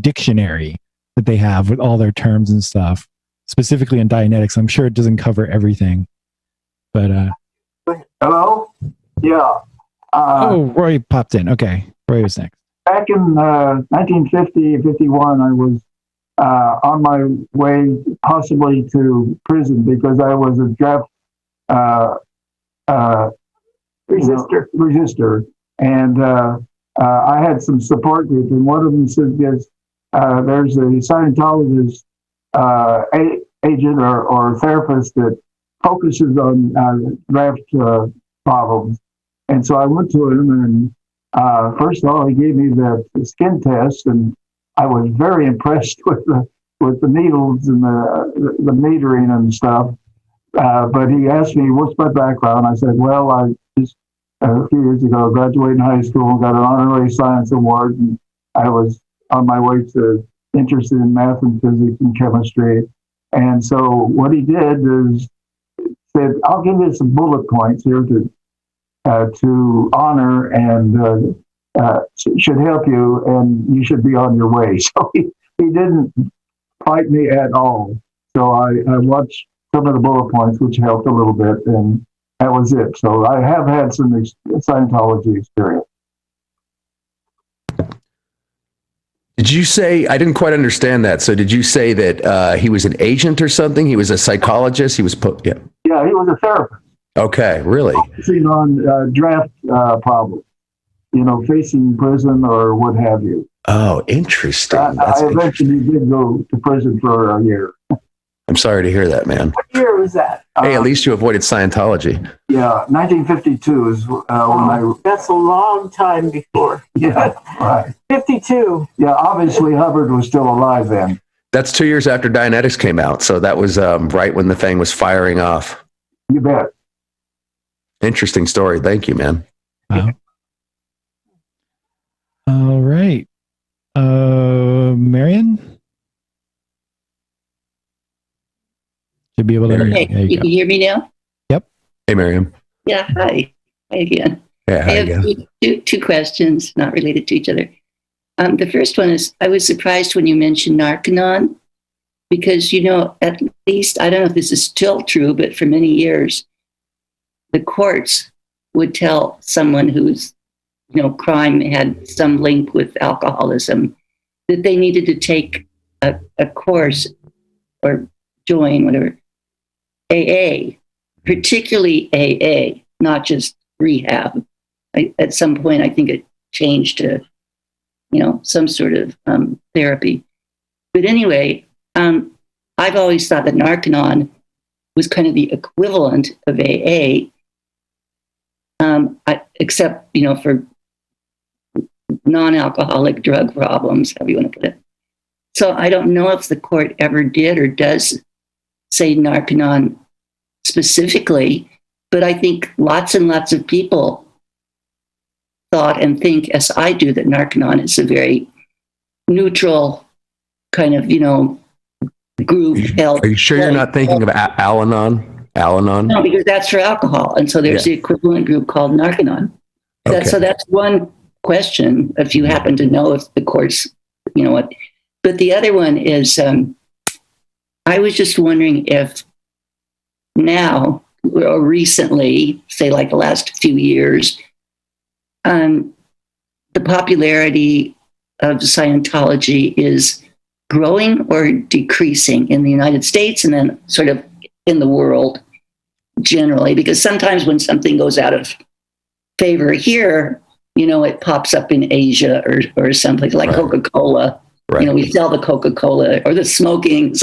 S1: dictionary that they have with all their terms and stuff, specifically in Dianetics. I'm sure it doesn't cover everything, but
S6: hello. Yeah.
S1: Roy popped in. Okay, Roy was next.
S6: Back in 1950, 51, I was on my way possibly to prison because I was a draft resistor. And I had some support group, and one of them said, yes, there's a Scientologist agent or therapist that focuses on draft problems. And so I went to him, and first of all, he gave me the skin test, and I was very impressed with the needles and the metering and stuff. But he asked me, what's my background? I said, well, I just a few years ago graduated high school and got an honorary science award, and I was on my way to interested in math and physics and chemistry. And so what he did is said, I'll give you some bullet points here to honor and should help you, and you should be on your way. So he didn't fight me at all. So I watched some of the bullet points, which helped a little bit, and that was it. So I have had some Scientology experience.
S2: Did you say, I didn't quite understand that. So did you say that he was an agent or something? He was a psychologist? He was,
S6: Yeah, he was a therapist.
S2: Okay, really?
S6: Focusing on draft problems, facing prison or what have you.
S2: Oh, interesting.
S6: I eventually did go to prison for a year.
S2: I'm sorry to hear that, man.
S3: What year was that?
S2: Hey, at least you avoided Scientology.
S6: Yeah, 1952 is when I...
S3: That's a long time before.
S6: Yeah, right.
S3: 52.
S6: Yeah, obviously Hubbard was still alive then.
S2: That's 2 years after Dianetics came out, so that was right when the thing was firing off.
S6: You bet.
S2: Interesting story. Thank you, man.
S1: Wow. All right. Marion? Should be able to hear you.
S7: Hey, you can hear me now?
S1: Yep.
S2: Hey, Miriam.
S7: Yeah, hi. Hi again.
S2: Yeah, hi
S7: I have two questions not related to each other. The first one is, I was surprised when you mentioned Narconon, because, at least, I don't know if this is still true, but for many years, the courts would tell someone whose, crime had some link with alcoholism that they needed to take a course or join whatever, AA, particularly AA, not just rehab. At some point, I think it changed to, some sort of therapy. But anyway, I've always thought that Narconon was kind of the equivalent of AA, except, for non-alcoholic drug problems, however you want to put it. So I don't know if the court ever did or does say Narconon specifically, but I think lots and lots of people thought and think, as I do, that Narconon is a very neutral kind of, group held.
S2: Are you sure you're not thinking of Al-Anon? Al-Anon?
S7: No, because that's for alcohol. And so there's the equivalent group called Narconon. So that's one question, if you happen to know if the courts, you know what. But the other one is, I was just wondering if now or recently, say like the last few years, the popularity of Scientology is growing or decreasing in the United States and then sort of in the world generally, because sometimes when something goes out of favor here, you know, it pops up in Asia or someplace like Coca-Cola. Right. You know, we sell the Coca-Cola or the smoking,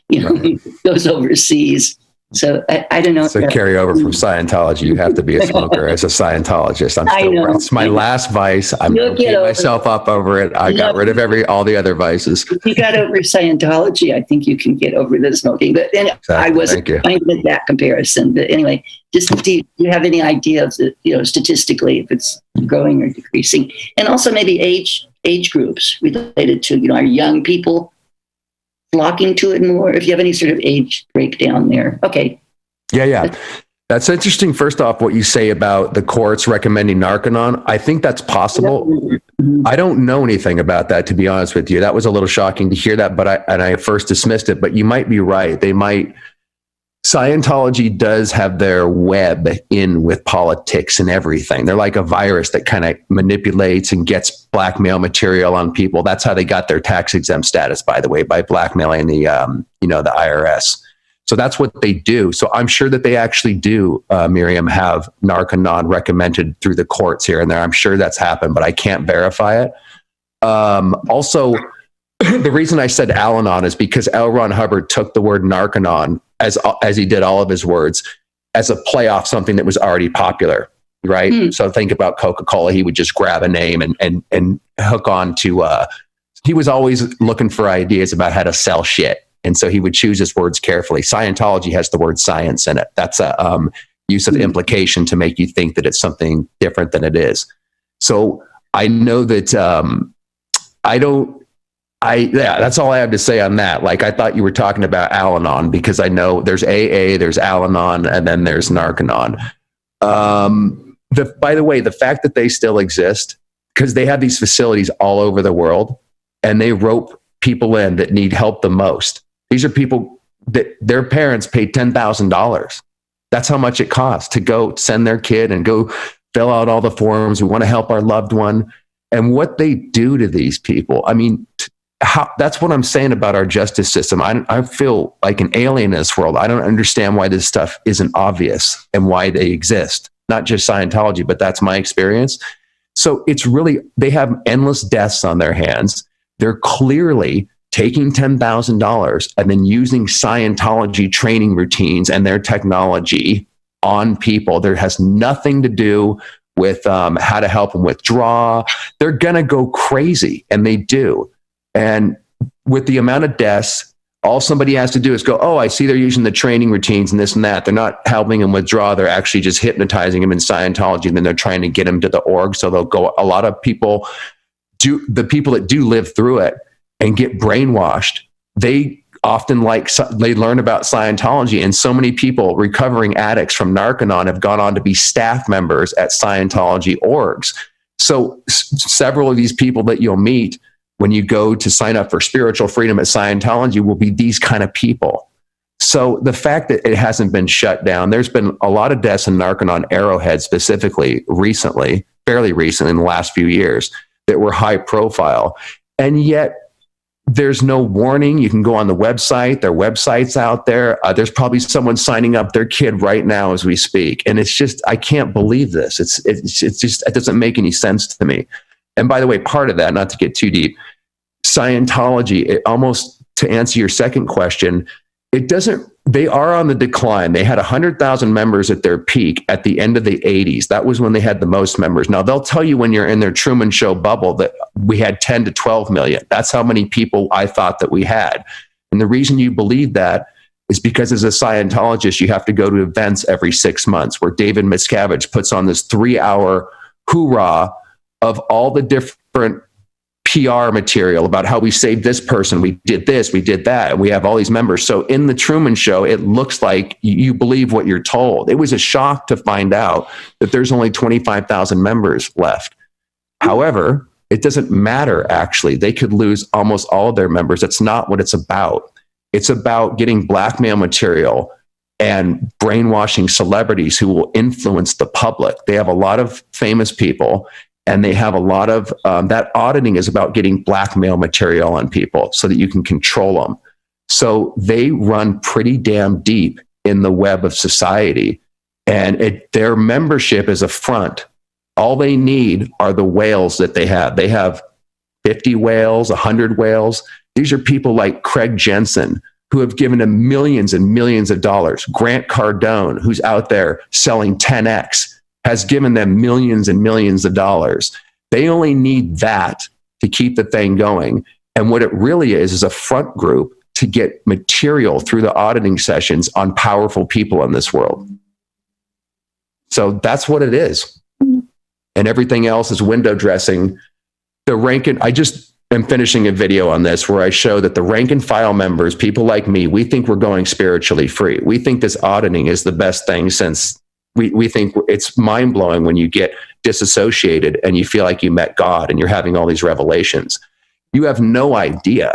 S7: you know, goes overseas. So I don't know.
S2: So carry over from Scientology. You have to be a smoker as a Scientologist. It's my last vice. I'm beating myself up over it. I got rid of all the other vices.
S7: If you got over Scientology, I think you can get over the smoking. But I wasn't trying to make that comparison. But anyway, just do you have any idea of the, you know, statistically if it's growing or decreasing? And also maybe age groups related to, you know, are young people flocking to it more? If you have any sort of age breakdown there. Okay.
S2: Yeah. That's interesting. First off, what you say about the courts recommending Narconon, I think that's possible. I don't know anything about that, to be honest with you. That was a little shocking to hear that, but I first dismissed it, but you might be right. Scientology does have their web in with politics and everything. They're like a virus that kind of manipulates and gets blackmail material on people. That's how they got their tax exempt status, by the way, by blackmailing the IRS. So that's what they do. So I'm sure that they actually do, Miriam, have Narconon recommended through the courts here and there. I'm sure that's happened, but I can't verify it. Also, the reason I said Al-Anon is because L. Ron Hubbard took the word Narconon, as he did all of his words, as a play off something that was already popular, right? So think about Coca-Cola. He would just grab a name and hook on to, he was always looking for ideas about how to sell shit. And so he would choose his words carefully. Scientology has the word science in it. That's a use of implication to make you think that it's something different than it is. So I know that that's all I have to say on that. Like, I thought you were talking about Al-Anon because I know there's AA, there's Al-Anon, and then there's Narconon. By the way, the fact that they still exist, because they have these facilities all over the world, and they rope people in that need help the most. These are people that their parents paid $10,000. That's how much it costs to go send their kid and go fill out all the forms. We want to help our loved one. And what they do to these people, I mean, that's what I'm saying about our justice system. I feel like an alien in this world. I don't understand why this stuff isn't obvious and why they exist. Not just Scientology, but that's my experience. So it's really, they have endless deaths on their hands. They're clearly taking $10,000 and then using Scientology training routines and their technology on people. There has nothing to do with how to help them withdraw. They're going to go crazy, and they do. And with the amount of deaths, all somebody has to do is go, oh, I see they're using the training routines and this and that. They're not helping them withdraw. They're actually just hypnotizing them in Scientology, and then they're trying to get them to the org. So they'll go, a lot of people the people that do live through it and get brainwashed, they often they learn about Scientology, and so many people, recovering addicts from Narconon, have gone on to be staff members at Scientology orgs. So several of these people that you'll meet when you go to sign up for spiritual freedom at Scientology will be these kind of people. So the fact that it hasn't been shut down, there's been a lot of deaths in Narconon Arrowhead specifically recently, fairly recently in the last few years, that were high profile. And yet there's no warning. You can go on the website. Their website's out there. There's probably someone signing up their kid right now as we speak. And it's just, I can't believe this. It's just, it doesn't make any sense to me. And by the way, part of that, not to get too deep, Scientology, almost to answer your second question, they are on the decline. They had 100,000 members at their peak at the end of the 80s. That was when they had the most members. Now, they'll tell you when you're in their Truman Show bubble that we had 10 to 12 million. That's how many people I thought that we had. And the reason you believe that is because as a Scientologist, you have to go to events every 6 months where David Miscavige puts on this 3-hour hoorah of all the different PR material about how we saved this person, we did this, we did that, and we have all these members. So in the Truman Show, it looks like you believe what you're told. It was a shock to find out that there's only 25,000 members left. However, it doesn't matter, actually. They could lose almost all of their members. That's not what it's about. It's about getting blackmail material and brainwashing celebrities who will influence the public. They have a lot of famous people, and they have a lot of that auditing is about getting blackmail material on people so that you can control them. So they run pretty damn deep in the web of society, and their membership is a front. All they need are the whales that they have. They have 50 whales, 100 whales. These are people like Craig Jensen, who have given them millions and millions of dollars. Grant Cardone, who's out there selling 10X, has given them millions and millions of dollars. They only need that to keep the thing going. And what it really is a front group to get material through the auditing sessions on powerful people in this world. So that's what it is. And everything else is window dressing. I just am finishing a video on this where I show that the rank and file members, people like me, we think we're going spiritually free. We think this auditing is the best thing since we think it's mind blowing when you get disassociated and you feel like you met God and you're having all these revelations. You have no idea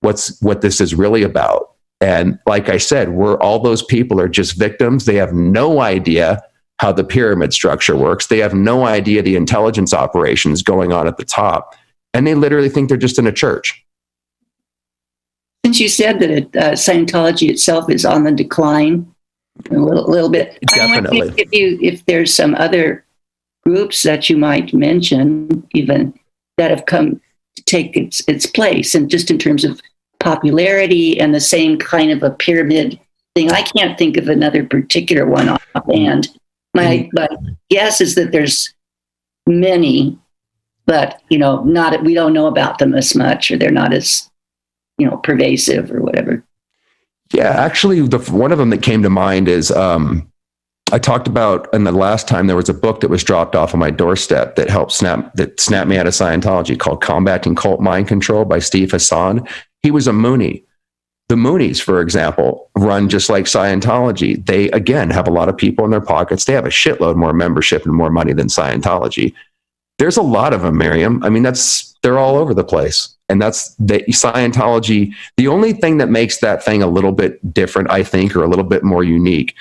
S2: what this is really about. And like I said, all those people are just victims. They have no idea how the pyramid structure works. They have no idea the intelligence operations going on at the top. And they literally think they're just in a church.
S7: Since you said that Scientology itself is on the decline a little bit,
S2: definitely.
S7: If there's some other groups that you might mention, even that have come to take its place, and just in terms of popularity and the same kind of a pyramid thing, I can't think of another particular one offhand. My guess is that there's many, but we don't know about them as much, or they're not as pervasive or whatever.
S2: Yeah, actually, one of them that came to mind is I talked about in the last time there was a book that was dropped off on my doorstep that snapped me out of Scientology called Combating Cult Mind Control by Steve Hassan. He was a Moonie. The Moonies, for example, run just like Scientology. They, again, have a lot of people in their pockets. They have a shitload more membership and more money than Scientology. There's a lot of them, Miriam. I mean, they're all over the place. And that's the Scientology. The only thing that makes that thing a little bit different, I think, or a little bit more unique,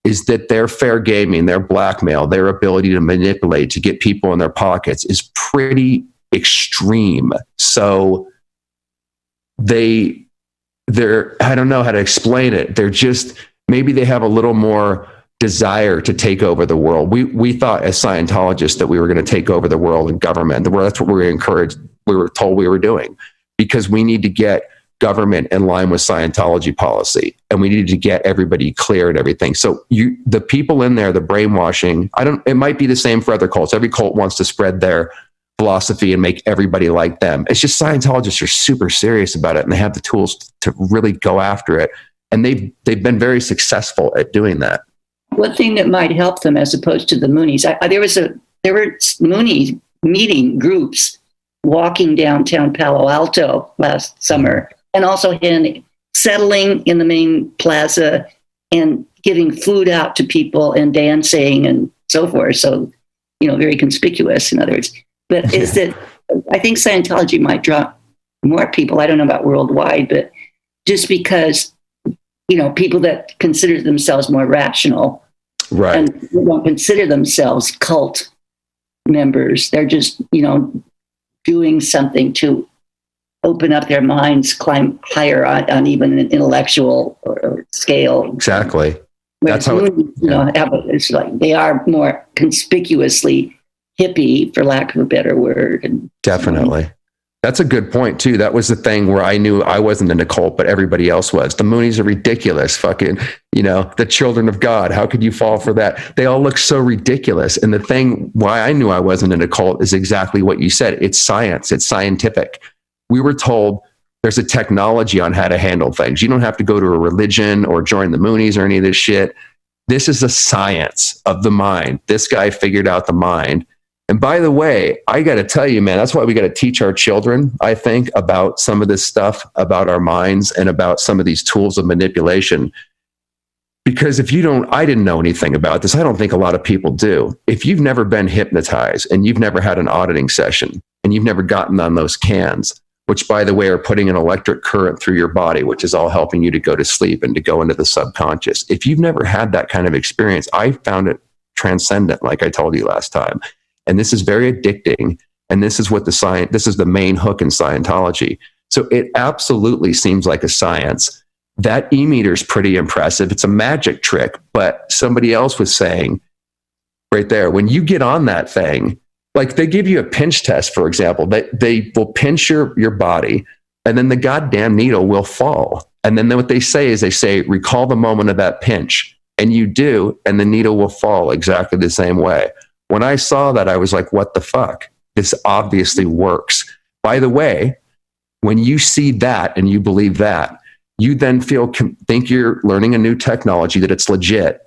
S2: is that their fair gaming, their blackmail, their ability to manipulate, to get people in their pockets is pretty extreme. So I don't know how to explain it. They're just, maybe they have a little more desire to take over the world. We thought as Scientologists that we were going to take over the world and government. That's what we were encouraged. We were told we were doing, because we need to get government in line with Scientology policy, and we needed to get everybody clear and everything. So the people in there, the brainwashing, it might be the same for other cults. Every cult wants to spread their philosophy and make everybody like them. It's just Scientologists are super serious about it, and they have the tools to really go after it. And they've been very successful at doing that.
S7: One thing that might help them, as opposed to the Moonies, there were Mooney meeting groups walking downtown Palo Alto last summer, and also settling in the main plaza and giving food out to people and dancing and so forth. So, very conspicuous, in other words. But is that I think Scientology might draw more people. I don't know about worldwide, but just because, people that consider themselves more rational,
S2: right,
S7: and don't consider themselves cult members. They're just, doing something to open up their minds, climb higher on even an intellectual or scale.
S2: Exactly.
S7: Whereas
S2: That's how
S7: it's like they are more conspicuously hippie, for lack of a better word. And
S2: definitely. That's a good point too. That was the thing where I knew I wasn't in a cult, but everybody else was. The Moonies are ridiculous. Fucking, the children of God. How could you fall for that? They all look so ridiculous. And the thing why I knew I wasn't in a cult is exactly what you said. It's science. It's scientific. We were told there's a technology on how to handle things. You don't have to go to a religion or join the Moonies or any of this shit. This is a science of the mind. This guy figured out the mind. And by the way, I got to tell you, man, that's why we got to teach our children, I think, about some of this stuff, about our minds and about some of these tools of manipulation. Because if you don't, I didn't know anything about this. I don't think a lot of people do. If you've never been hypnotized and you've never had an auditing session and you've never gotten on those cans, which by the way are putting an electric current through your body, which is all helping you to go to sleep and to go into the subconscious. If you've never had that kind of experience, I found it transcendent, like I told you last time. And this is very addicting. And this is what this is the main hook in Scientology. So it absolutely seems like a science. That e-meter is pretty impressive. It's a magic trick, but somebody else was saying right there, when you get on that thing, like they give you a pinch test, for example, they will pinch your body and then the goddamn needle will fall. And then what they say is recall the moment of that pinch, and you do, and the needle will fall exactly the same way. When I saw that, I was like, what the fuck? This obviously works. By the way, when you see that and you believe that, you then think you're learning a new technology, that it's legit.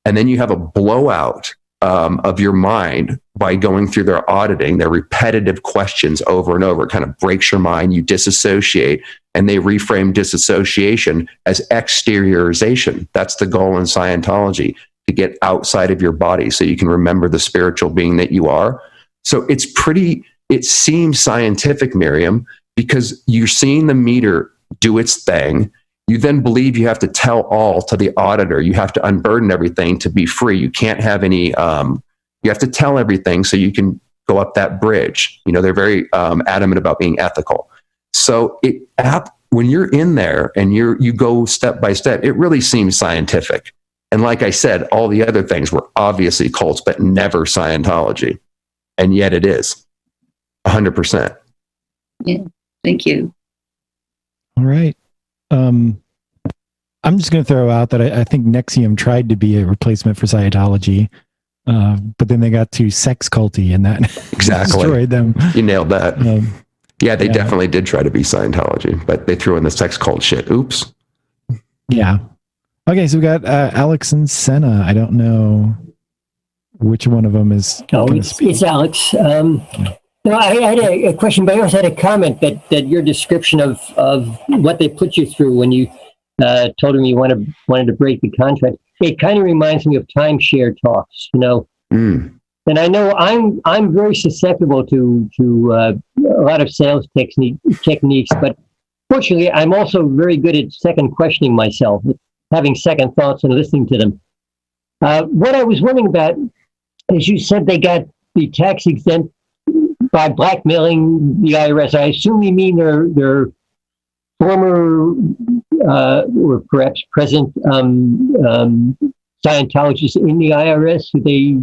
S2: And then you have a blowout of your mind by going through their auditing, their repetitive questions over and over. It kind of breaks your mind. You disassociate, and they reframe disassociation as exteriorization. That's the goal in Scientology, to get outside of your body so you can remember the spiritual being that you are. So it seems scientific, Miriam, because you're seeing the meter do its thing. You then believe you have to tell all to the auditor. You have to unburden everything to be free. You can't have any, you have to tell everything so you can go up that bridge. You know, they're very adamant about being ethical. So when you're in there and you go step by step, it really seems scientific. And like I said, all the other things were obviously cults, but never Scientology. And yet it is 100%.
S7: Yeah. Thank you.
S1: All right. I'm just going to throw out that I think Nexium tried to be a replacement for Scientology, but then they got too sex culty and that
S2: exactly
S1: destroyed them.
S2: You nailed that. Yeah, they definitely did try to be Scientology, but they threw in the sex cult shit. Oops.
S1: Yeah. Okay, so we got Alex and Senna. I don't know which one of them is.
S8: Oh, it's Alex. No, I had a question, but I also had a comment that your description of what they put you through when you told them you wanted to break the contract, it kind of reminds me of timeshare talks, you know. And I know I'm very susceptible to a lot of sales techniques, but fortunately, I'm also very good at second questioning myself, having second thoughts and listening to them. What I was wondering about is you said they got the tax exempt by blackmailing the IRS. I assume you mean their former or perhaps present Scientologists in the IRS who they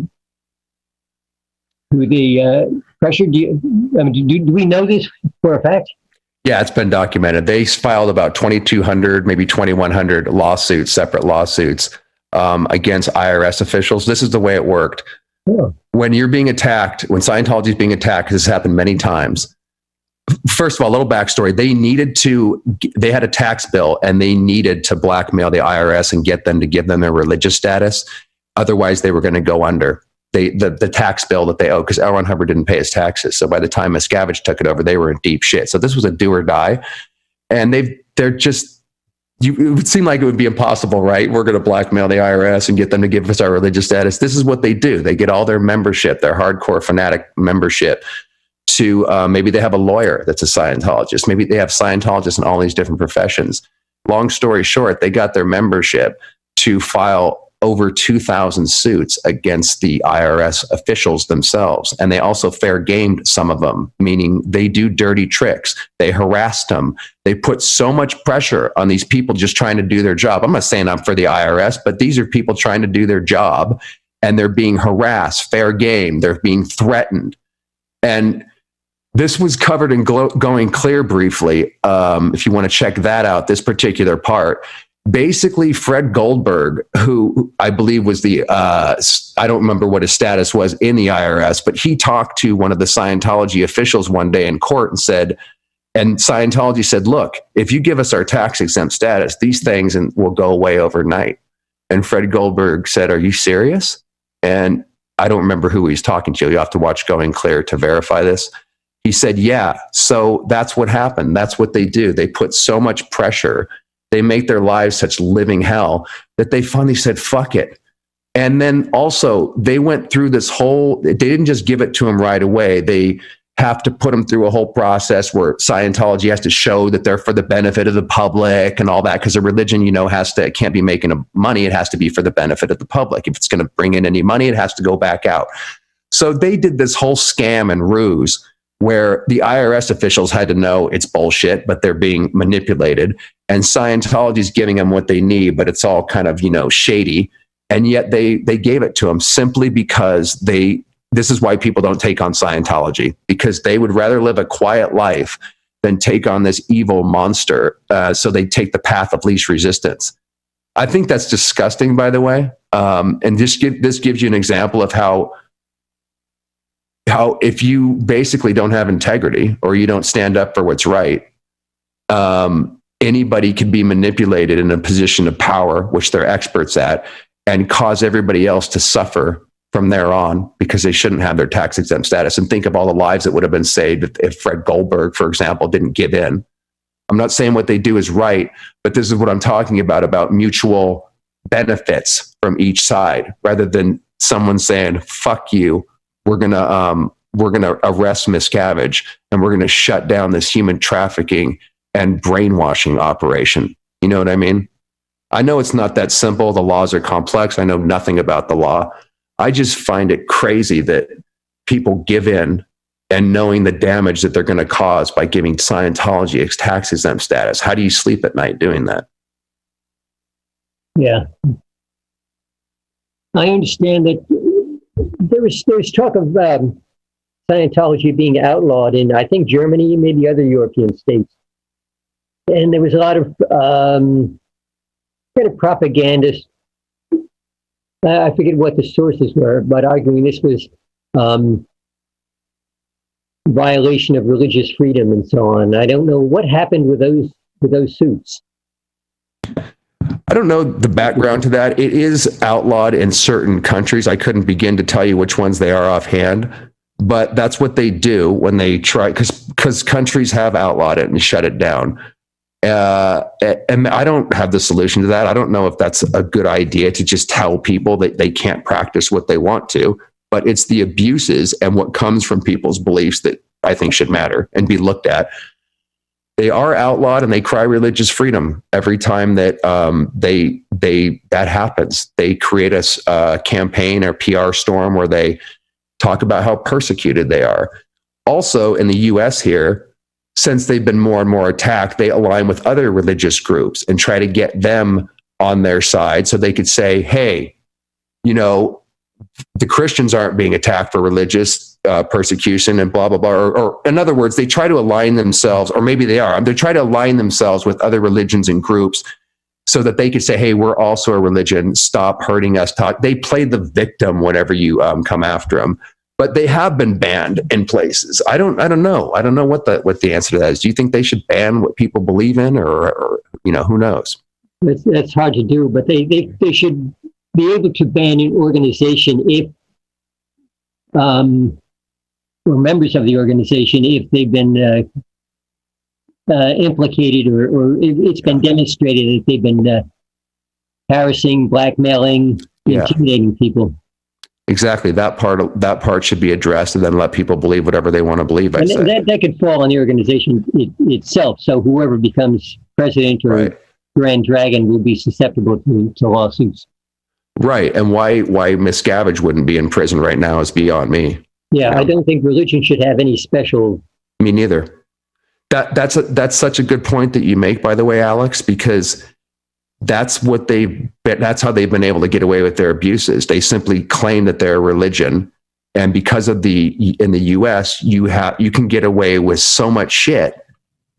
S8: pressured. Do we know this for a fact?
S2: Yeah, it's been documented. They filed about 2,200, maybe 2,100 lawsuits, separate lawsuits against IRS officials. This is the way it worked. Yeah. When you're being attacked, when Scientology is being attacked, this has happened many times. First of all, a little backstory. They had a tax bill and they needed to blackmail the IRS and get them to give them their religious status. Otherwise, they were going to go under the tax bill that they owed, because L. Ron Hubbard didn't pay his taxes. So by the time Miscavige took it over, they were in deep shit. So this was a do or die. And it would seem like it would be impossible, right? We're going to blackmail the IRS and get them to give us our religious status. This is what they do. They get all their membership, their hardcore fanatic membership, to maybe they have a lawyer that's a Scientologist. Maybe they have Scientologists in all these different professions. Long story short, they got their membership to file over 2,000 suits against the IRS officials themselves. And they also fair gamed some of them, meaning they do dirty tricks. They harassed them. They put so much pressure on these people just trying to do their job. I'm not saying I'm for the IRS, but these are people trying to do their job, and they're being harassed, fair game. They're being threatened. And this was covered in Going Clear briefly. If you want to check that out, this particular part. Basically, Fred Goldberg, who I believe was I don't remember what his status was in the IRS, but he talked to one of the Scientology officials one day in court and Scientology said, look, if you give us our tax exempt status, these things will go away overnight. And Fred Goldberg said, are you serious? And I don't remember who he's talking to. You have to watch Going Clear to verify this. He said, yeah, so that's what happened. That's what they do. They put so much pressure. They make their lives such living hell that they finally said, fuck it. And then also they went through this whole, they didn't just give it to him right away. They have to put them through a whole process where Scientology has to show that they're for the benefit of the public and all that. Because a religion, you know, it can't be making money. It has to be for the benefit of the public. If it's going to bring in any money, it has to go back out. So they did this whole scam and ruse where the IRS officials had to know it's bullshit, but they're being manipulated. And Scientology is giving them what they need, but it's all kind of, you know, shady. And yet they gave it to them simply because this is why people don't take on Scientology, because they would rather live a quiet life than take on this evil monster. So they take the path of least resistance. I think that's disgusting, by the way. And this gives you an example of how if you basically don't have integrity or you don't stand up for what's right, anybody can be manipulated in a position of power, which they're experts at, and cause everybody else to suffer from there on because they shouldn't have their tax exempt status. And think of all the lives that would have been saved if Fred Goldberg, for example, didn't give in. I'm not saying what they do is right, but this is what I'm talking about mutual benefits from each side, rather than someone saying, fuck you, we're going to arrest Miscavige and we're going to shut down this human trafficking and brainwashing operation. You know what I mean? I know it's not that simple. The laws are complex. I know nothing about the law. I just find it crazy that people give in and knowing the damage that they're going to cause by giving Scientology its tax exempt status. How do you sleep at night doing that?
S8: Yeah. I understand that there's talk of Scientology being outlawed in, I think, Germany, maybe other European states. And there was a lot of kind of propagandists, I forget what the sources were, but arguing this was violation of religious freedom and so on. I don't know what happened with those suits.
S2: I don't know the background to that. It is outlawed in certain countries. I couldn't begin to tell you which ones they are offhand, but that's what they do when they try, because countries have outlawed it and shut it down. And I don't have the solution to that. I don't know if that's a good idea to just tell people that they can't practice what they want to, but it's the abuses and what comes from people's beliefs that I think should matter and be looked at. They are outlawed and they cry religious freedom every time that that happens. They create a campaign or PR storm where they talk about how persecuted they are. Also in the US here, since they've been more and more attacked, they align with other religious groups and try to get them on their side so they could say, hey, you know, the Christians aren't being attacked for religious persecution and blah, blah, blah. Or in other words, they try to align themselves, or maybe they are, they try to align themselves with other religions and groups so that they could say, hey, we're also a religion, stop hurting us. They play the victim whenever you come after them. But they have been banned in places. I don't know. I don't know what the answer to that is. Do you think they should ban what people believe in, or you know, who knows?
S8: That's hard to do, but they should be able to ban an organization if, or members of the organization, if they've been implicated or it's been demonstrated that they've been harassing, blackmailing, intimidating people.
S2: Exactly. That part should be addressed, and then let people believe whatever they want to believe.
S8: That could fall on the organization itself. So whoever becomes president or grand dragon will be susceptible to lawsuits.
S2: Right. And why Miscavige wouldn't be in prison right now is beyond me.
S8: Yeah, you know? I don't think religion should have any special.
S2: Me neither. That's such a good point that you make, by the way, Alex, because that's how they've been able to get away with their abuses. They simply claim that they're a religion, and because of in the US, you can get away with so much shit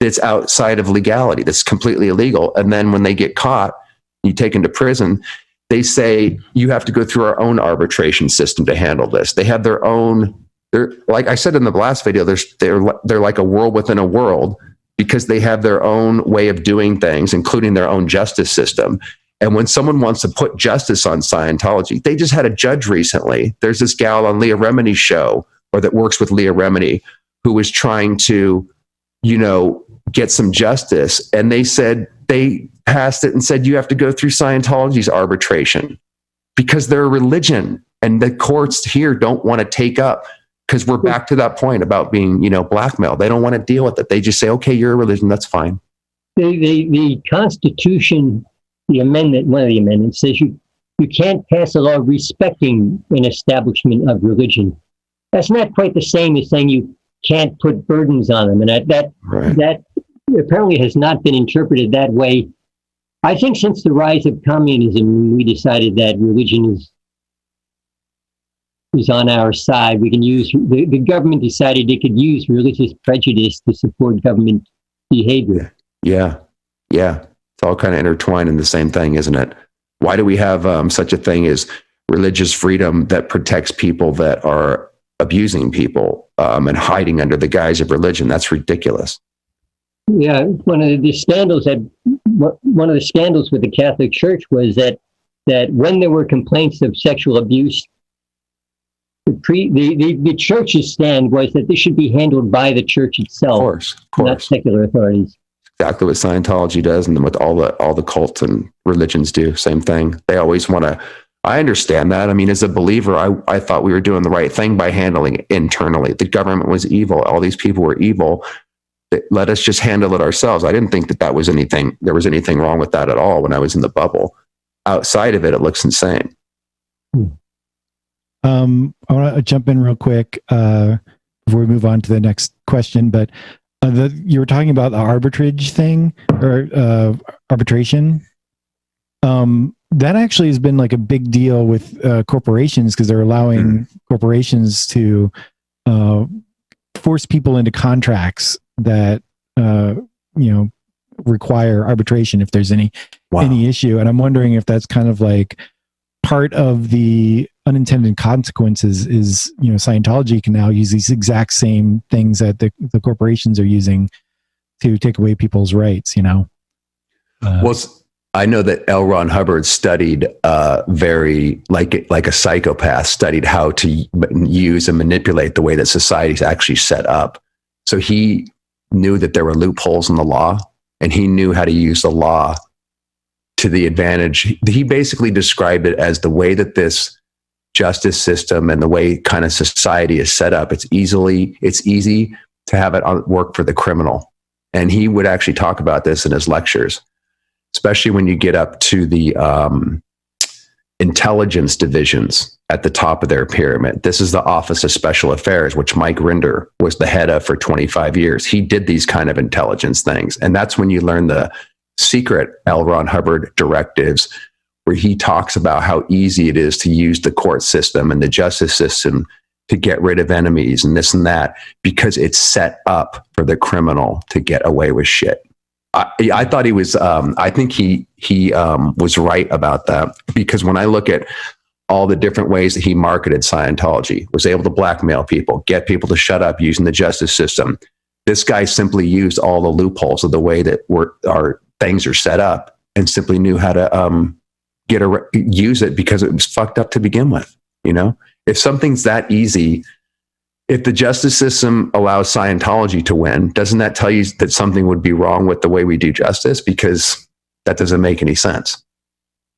S2: that's outside of legality, that's completely illegal. And then when they get caught, you taken to prison, they say you have to go through our own arbitration system to handle this. They have their own. They're, like I said in the last video, they're like a world within a world, because they have their own way of doing things, including their own justice system. And when someone wants to put justice on Scientology, they just had a judge recently. There's this gal on Leah Remini's show, or that works with Leah Remini, who was trying to, get some justice. And they said, they passed it and said, you have to go through Scientology's arbitration because they're a religion. And the courts here don't want to take up, because we're back to that point about being, blackmail. They don't want to deal with it. They just say, okay, you're a religion. That's fine.
S8: The Constitution, one of the amendments says you can't pass a law respecting an establishment of religion. That's not quite the same as saying you can't put burdens on them. And that apparently has not been interpreted that way. I think since the rise of communism, we decided that religion is on our side. We can use, the government decided it could use religious prejudice to support government behavior.
S2: Yeah. It's all kind of intertwined in the same thing, isn't it? Why do we have such a thing as religious freedom that protects people that are abusing people and hiding under the guise of religion? That's ridiculous.
S8: Yeah, one of the scandals with the Catholic Church was that when there were complaints of sexual abuse, the church's stand was that this should be handled by the church itself,
S2: of course.
S8: Not secular authorities.
S2: Exactly what Scientology does, and what all the cults and religions do. Same thing. They always want to. I understand that. I mean, as a believer, I thought we were doing the right thing by handling it internally. The government was evil. All these people were evil. Let us just handle it ourselves. I didn't think that was anything. There was anything wrong with that at all when I was in the bubble. Outside of it, it looks insane.
S1: I want to jump in real quick before we move on to the next question. But you were talking about the arbitrage thing, or arbitration. That actually has been like a big deal with corporations, because they're allowing corporations to force people into contracts that require arbitration if there's any issue. And I'm wondering if that's kind of like part of the unintended consequences is, Scientology can now use these exact same things that the corporations are using to take away people's rights,
S2: I know that L. Ron Hubbard studied very like a psychopath, studied how to use and manipulate the way that society's actually set up. So he knew that there were loopholes in the law, and he knew how to use the law to the advantage. He basically described it as the way that this justice system and the way kind of society is set up. It's easy to have it work for the criminal. And he would actually talk about this in his lectures, especially when you get up to the intelligence divisions at the top of their pyramid. This is the Office of Special Affairs, which Mike Rinder was the head of for 25 years. He did these kind of intelligence things. And that's when you learn the secret L. Ron Hubbard directives, where he talks about how easy it is to use the court system and the justice system to get rid of enemies and this and that, because it's set up for the criminal to get away with shit. I thought he was, I think he was right about that, because when I look at all the different ways that he marketed Scientology, was able to blackmail people, get people to shut up using the justice system. This guy simply used all the loopholes of the way that our things are set up, and simply knew how to use it, because it was fucked up to begin with. If something's that easy, if the justice system allows Scientology to win, doesn't that tell you that something would be wrong with the way we do justice? Because that doesn't make any sense.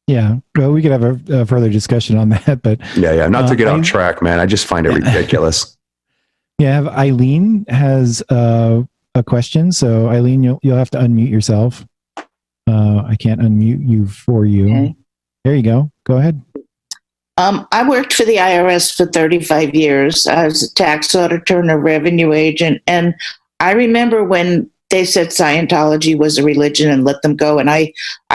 S1: Yeah. Well, we could have a further discussion on that, but
S2: not to get off track, man. I just find it ridiculous.
S1: Yeah. Eileen has a question. So Eileen, you'll have to unmute yourself. I can't unmute you for you. Okay. There you go. Go ahead.
S9: I worked for the IRS for 35 years. I was a tax auditor and a revenue agent. And I remember when they said Scientology was a religion and let them go. And I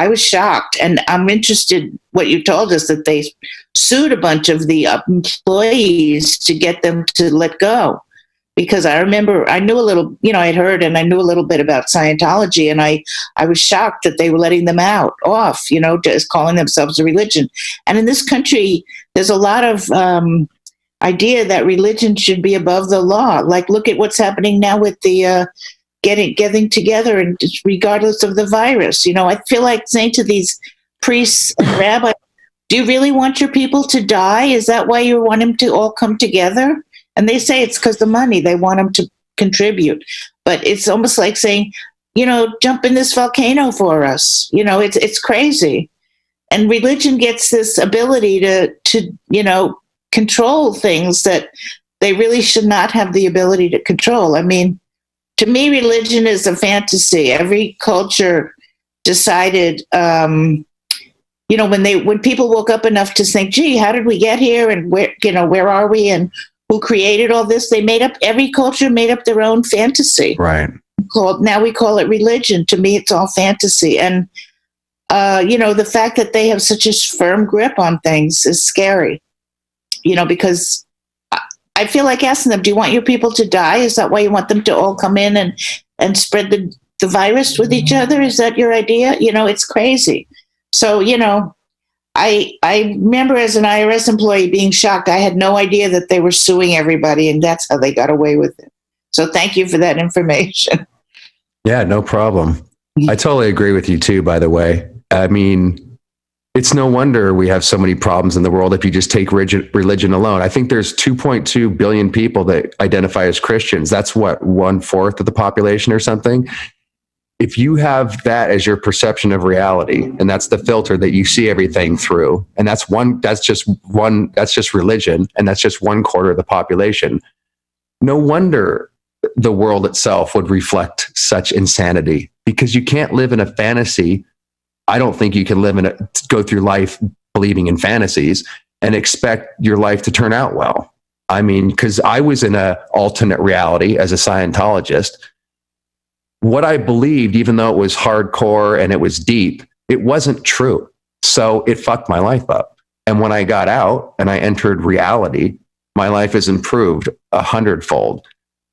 S9: was shocked. And I'm interested what you told us, that they sued a bunch of the employees to get them to let go. Because I remember I knew a little, I'd heard and I knew a little bit about Scientology, and I was shocked that they were letting them off, just calling themselves a religion. And in this country, there's a lot of idea that religion should be above the law. Like, look at what's happening now with the getting together, and regardless of the virus. I feel like saying to these priests and rabbis, do you really want your people to die? Is that why you want them to all come together? And they say it's because of money. They want them to contribute. But it's almost like saying, jump in this volcano for us. It's crazy. And religion gets this ability to control things that they really should not have the ability to control. I mean, to me, religion is a fantasy. Every culture decided, when people woke up enough to think, gee, how did we get here? And where are we? And who created all this? Every culture made up their own fantasy.
S2: Right.
S9: Now we call it religion. To me, it's all fantasy. And, the fact that they have such a firm grip on things is scary, because I feel like asking them, do you want your people to die? Is that why you want them to all come in and spread the virus with each other? Is that your idea? It's crazy. So, I remember as an IRS employee being shocked. I had no idea that they were suing everybody, and that's how they got away with it. So thank you for that information.
S2: Yeah, no problem. I totally agree with you too, by the way. I mean, it's no wonder we have so many problems in the world if you just take religion alone. I think there's 2.2 billion people that identify as Christians. That's what, 1/4 of the population or something. If you have that as your perception of reality, and that's the filter that you see everything through, and that's just religion, and that's just 1/4 of the population. No wonder the world itself would reflect such insanity, because you can't live in a fantasy. I don't think you can go through life believing in fantasies and expect your life to turn out well. I mean, because I was in an alternate reality as a Scientologist. What I believed, even though it was hardcore and it was deep, it wasn't true. So it fucked my life up. And when I got out and I entered reality, my life has improved 100-fold.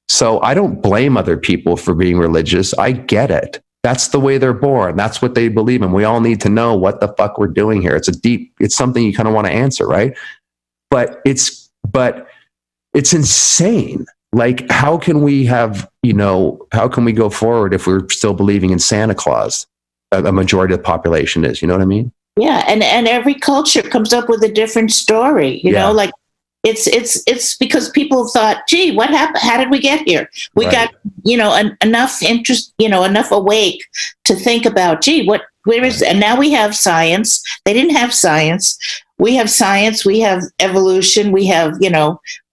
S2: So I don't blame other people for being religious. I get it. That's the way they're born. That's what they believe in. We all need to know what the fuck we're doing here. It's something you kind of want to answer, right? But it's insane. Like, how can we go forward if we're still believing in Santa Claus? A majority of the population is, you know what I mean?
S9: Yeah. And every culture comes up with a different story, like it's because people thought, gee, what happened? How did we get here? We got, enough interest, enough awake to think about, gee, where is, and now we have science. They didn't have science. We have science, we have evolution, we have,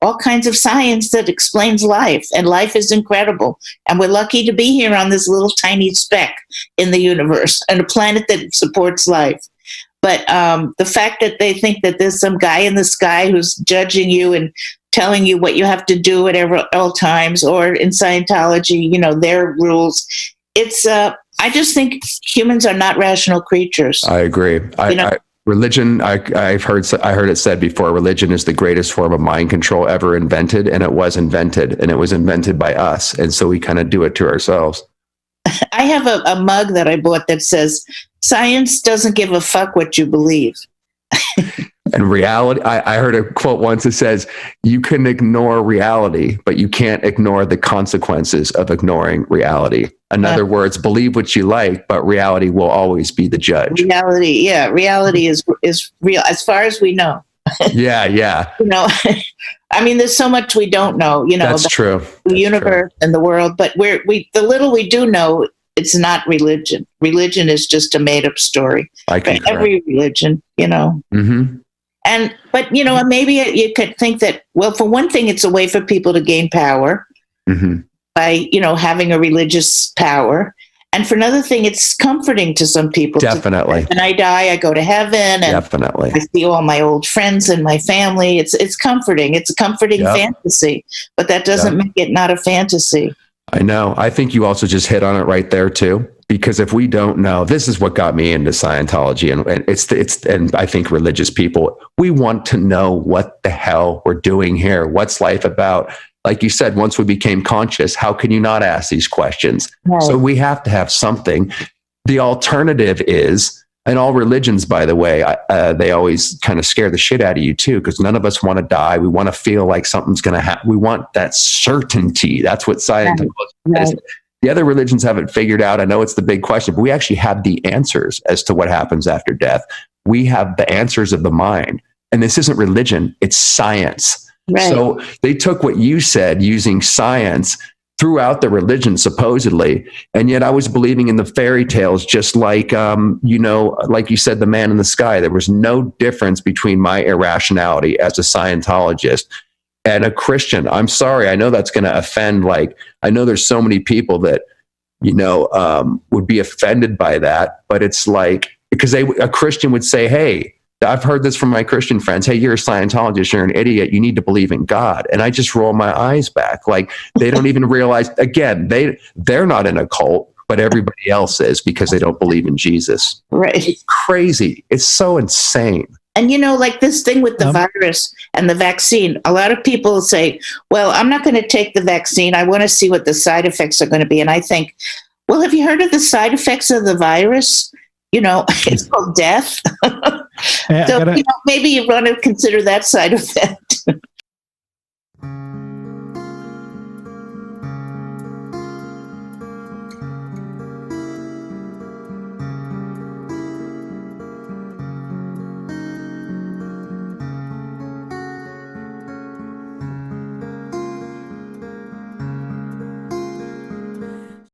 S9: all kinds of science that explains life, and life is incredible. And we're lucky to be here on this little tiny speck in the universe and a planet that supports life. But the fact that they think that there's some guy in the sky who's judging you and telling you what you have to do at all times, or in Scientology, their rules, I just think humans are not rational creatures.
S2: I agree. Religion, I heard it said before, religion is the greatest form of mind control ever invented, and it was invented by us. And so we kind of do it to ourselves.
S9: I have a mug that I bought that says, "Science doesn't give a fuck what you believe."
S2: And reality, I heard a quote once that says, you can ignore reality, but you can't ignore the consequences of ignoring reality. In other words, believe what you like, but reality will always be the judge.
S9: Reality is real as far as we know.
S2: Yeah.
S9: I mean, there's so much we don't know,
S2: That's true.
S9: The universe and the world, but the little we do know, it's not religion. Religion is just a made up story. Every religion,
S2: Mm-hmm.
S9: But maybe you could think that, well, for one thing, it's a way for people to gain power by, having a religious power. And for another thing, it's comforting to some people.
S2: Definitely.
S9: When I die, I go to heaven. And
S2: definitely.
S9: I see all my old friends and my family. It's comforting. It's a comforting fantasy, but that doesn't make it not a fantasy.
S2: I know. I think you also just hit on it right there too. Because if we don't know, this is what got me into Scientology, and I think religious people, we want to know what the hell we're doing here. What's life about? Like you said, once we became conscious, how can you not ask these questions? Right. So we have to have something. The alternative is, and all religions, by the way, they always kind of scare the shit out of you too, because none of us want to die. We want to feel like something's going to happen. We want that certainty. That's what Scientology is. The other religions haven't figured out. I know it's the big question, but we actually have the answers as to what happens after death. We have the answers of the mind. And this isn't religion, it's science.
S9: Right.
S2: So they took what you said using science throughout the religion, supposedly. And yet I was believing in the fairy tales, just like, like you said, the man in the sky. There was no difference between my irrationality as a Scientologist and a Christian. I'm sorry. I know that's going to offend, I know there's so many people that, would be offended by that, but it's like, because a Christian would say, hey, I've heard this from my Christian friends. Hey, you're a Scientologist. You're an idiot. You need to believe in God. And I just roll my eyes back. Like, they don't even realize, again, they're not in a cult, but everybody else is, because they don't believe in Jesus.
S9: Right.
S2: It's crazy. It's so insane.
S9: And like this thing with the virus and the vaccine, a lot of people say, well, I'm not going to take the vaccine. I want to see what the side effects are going to be. And I think, well, have you heard of the side effects of the virus? It's called death. So, maybe you want to consider that side effect.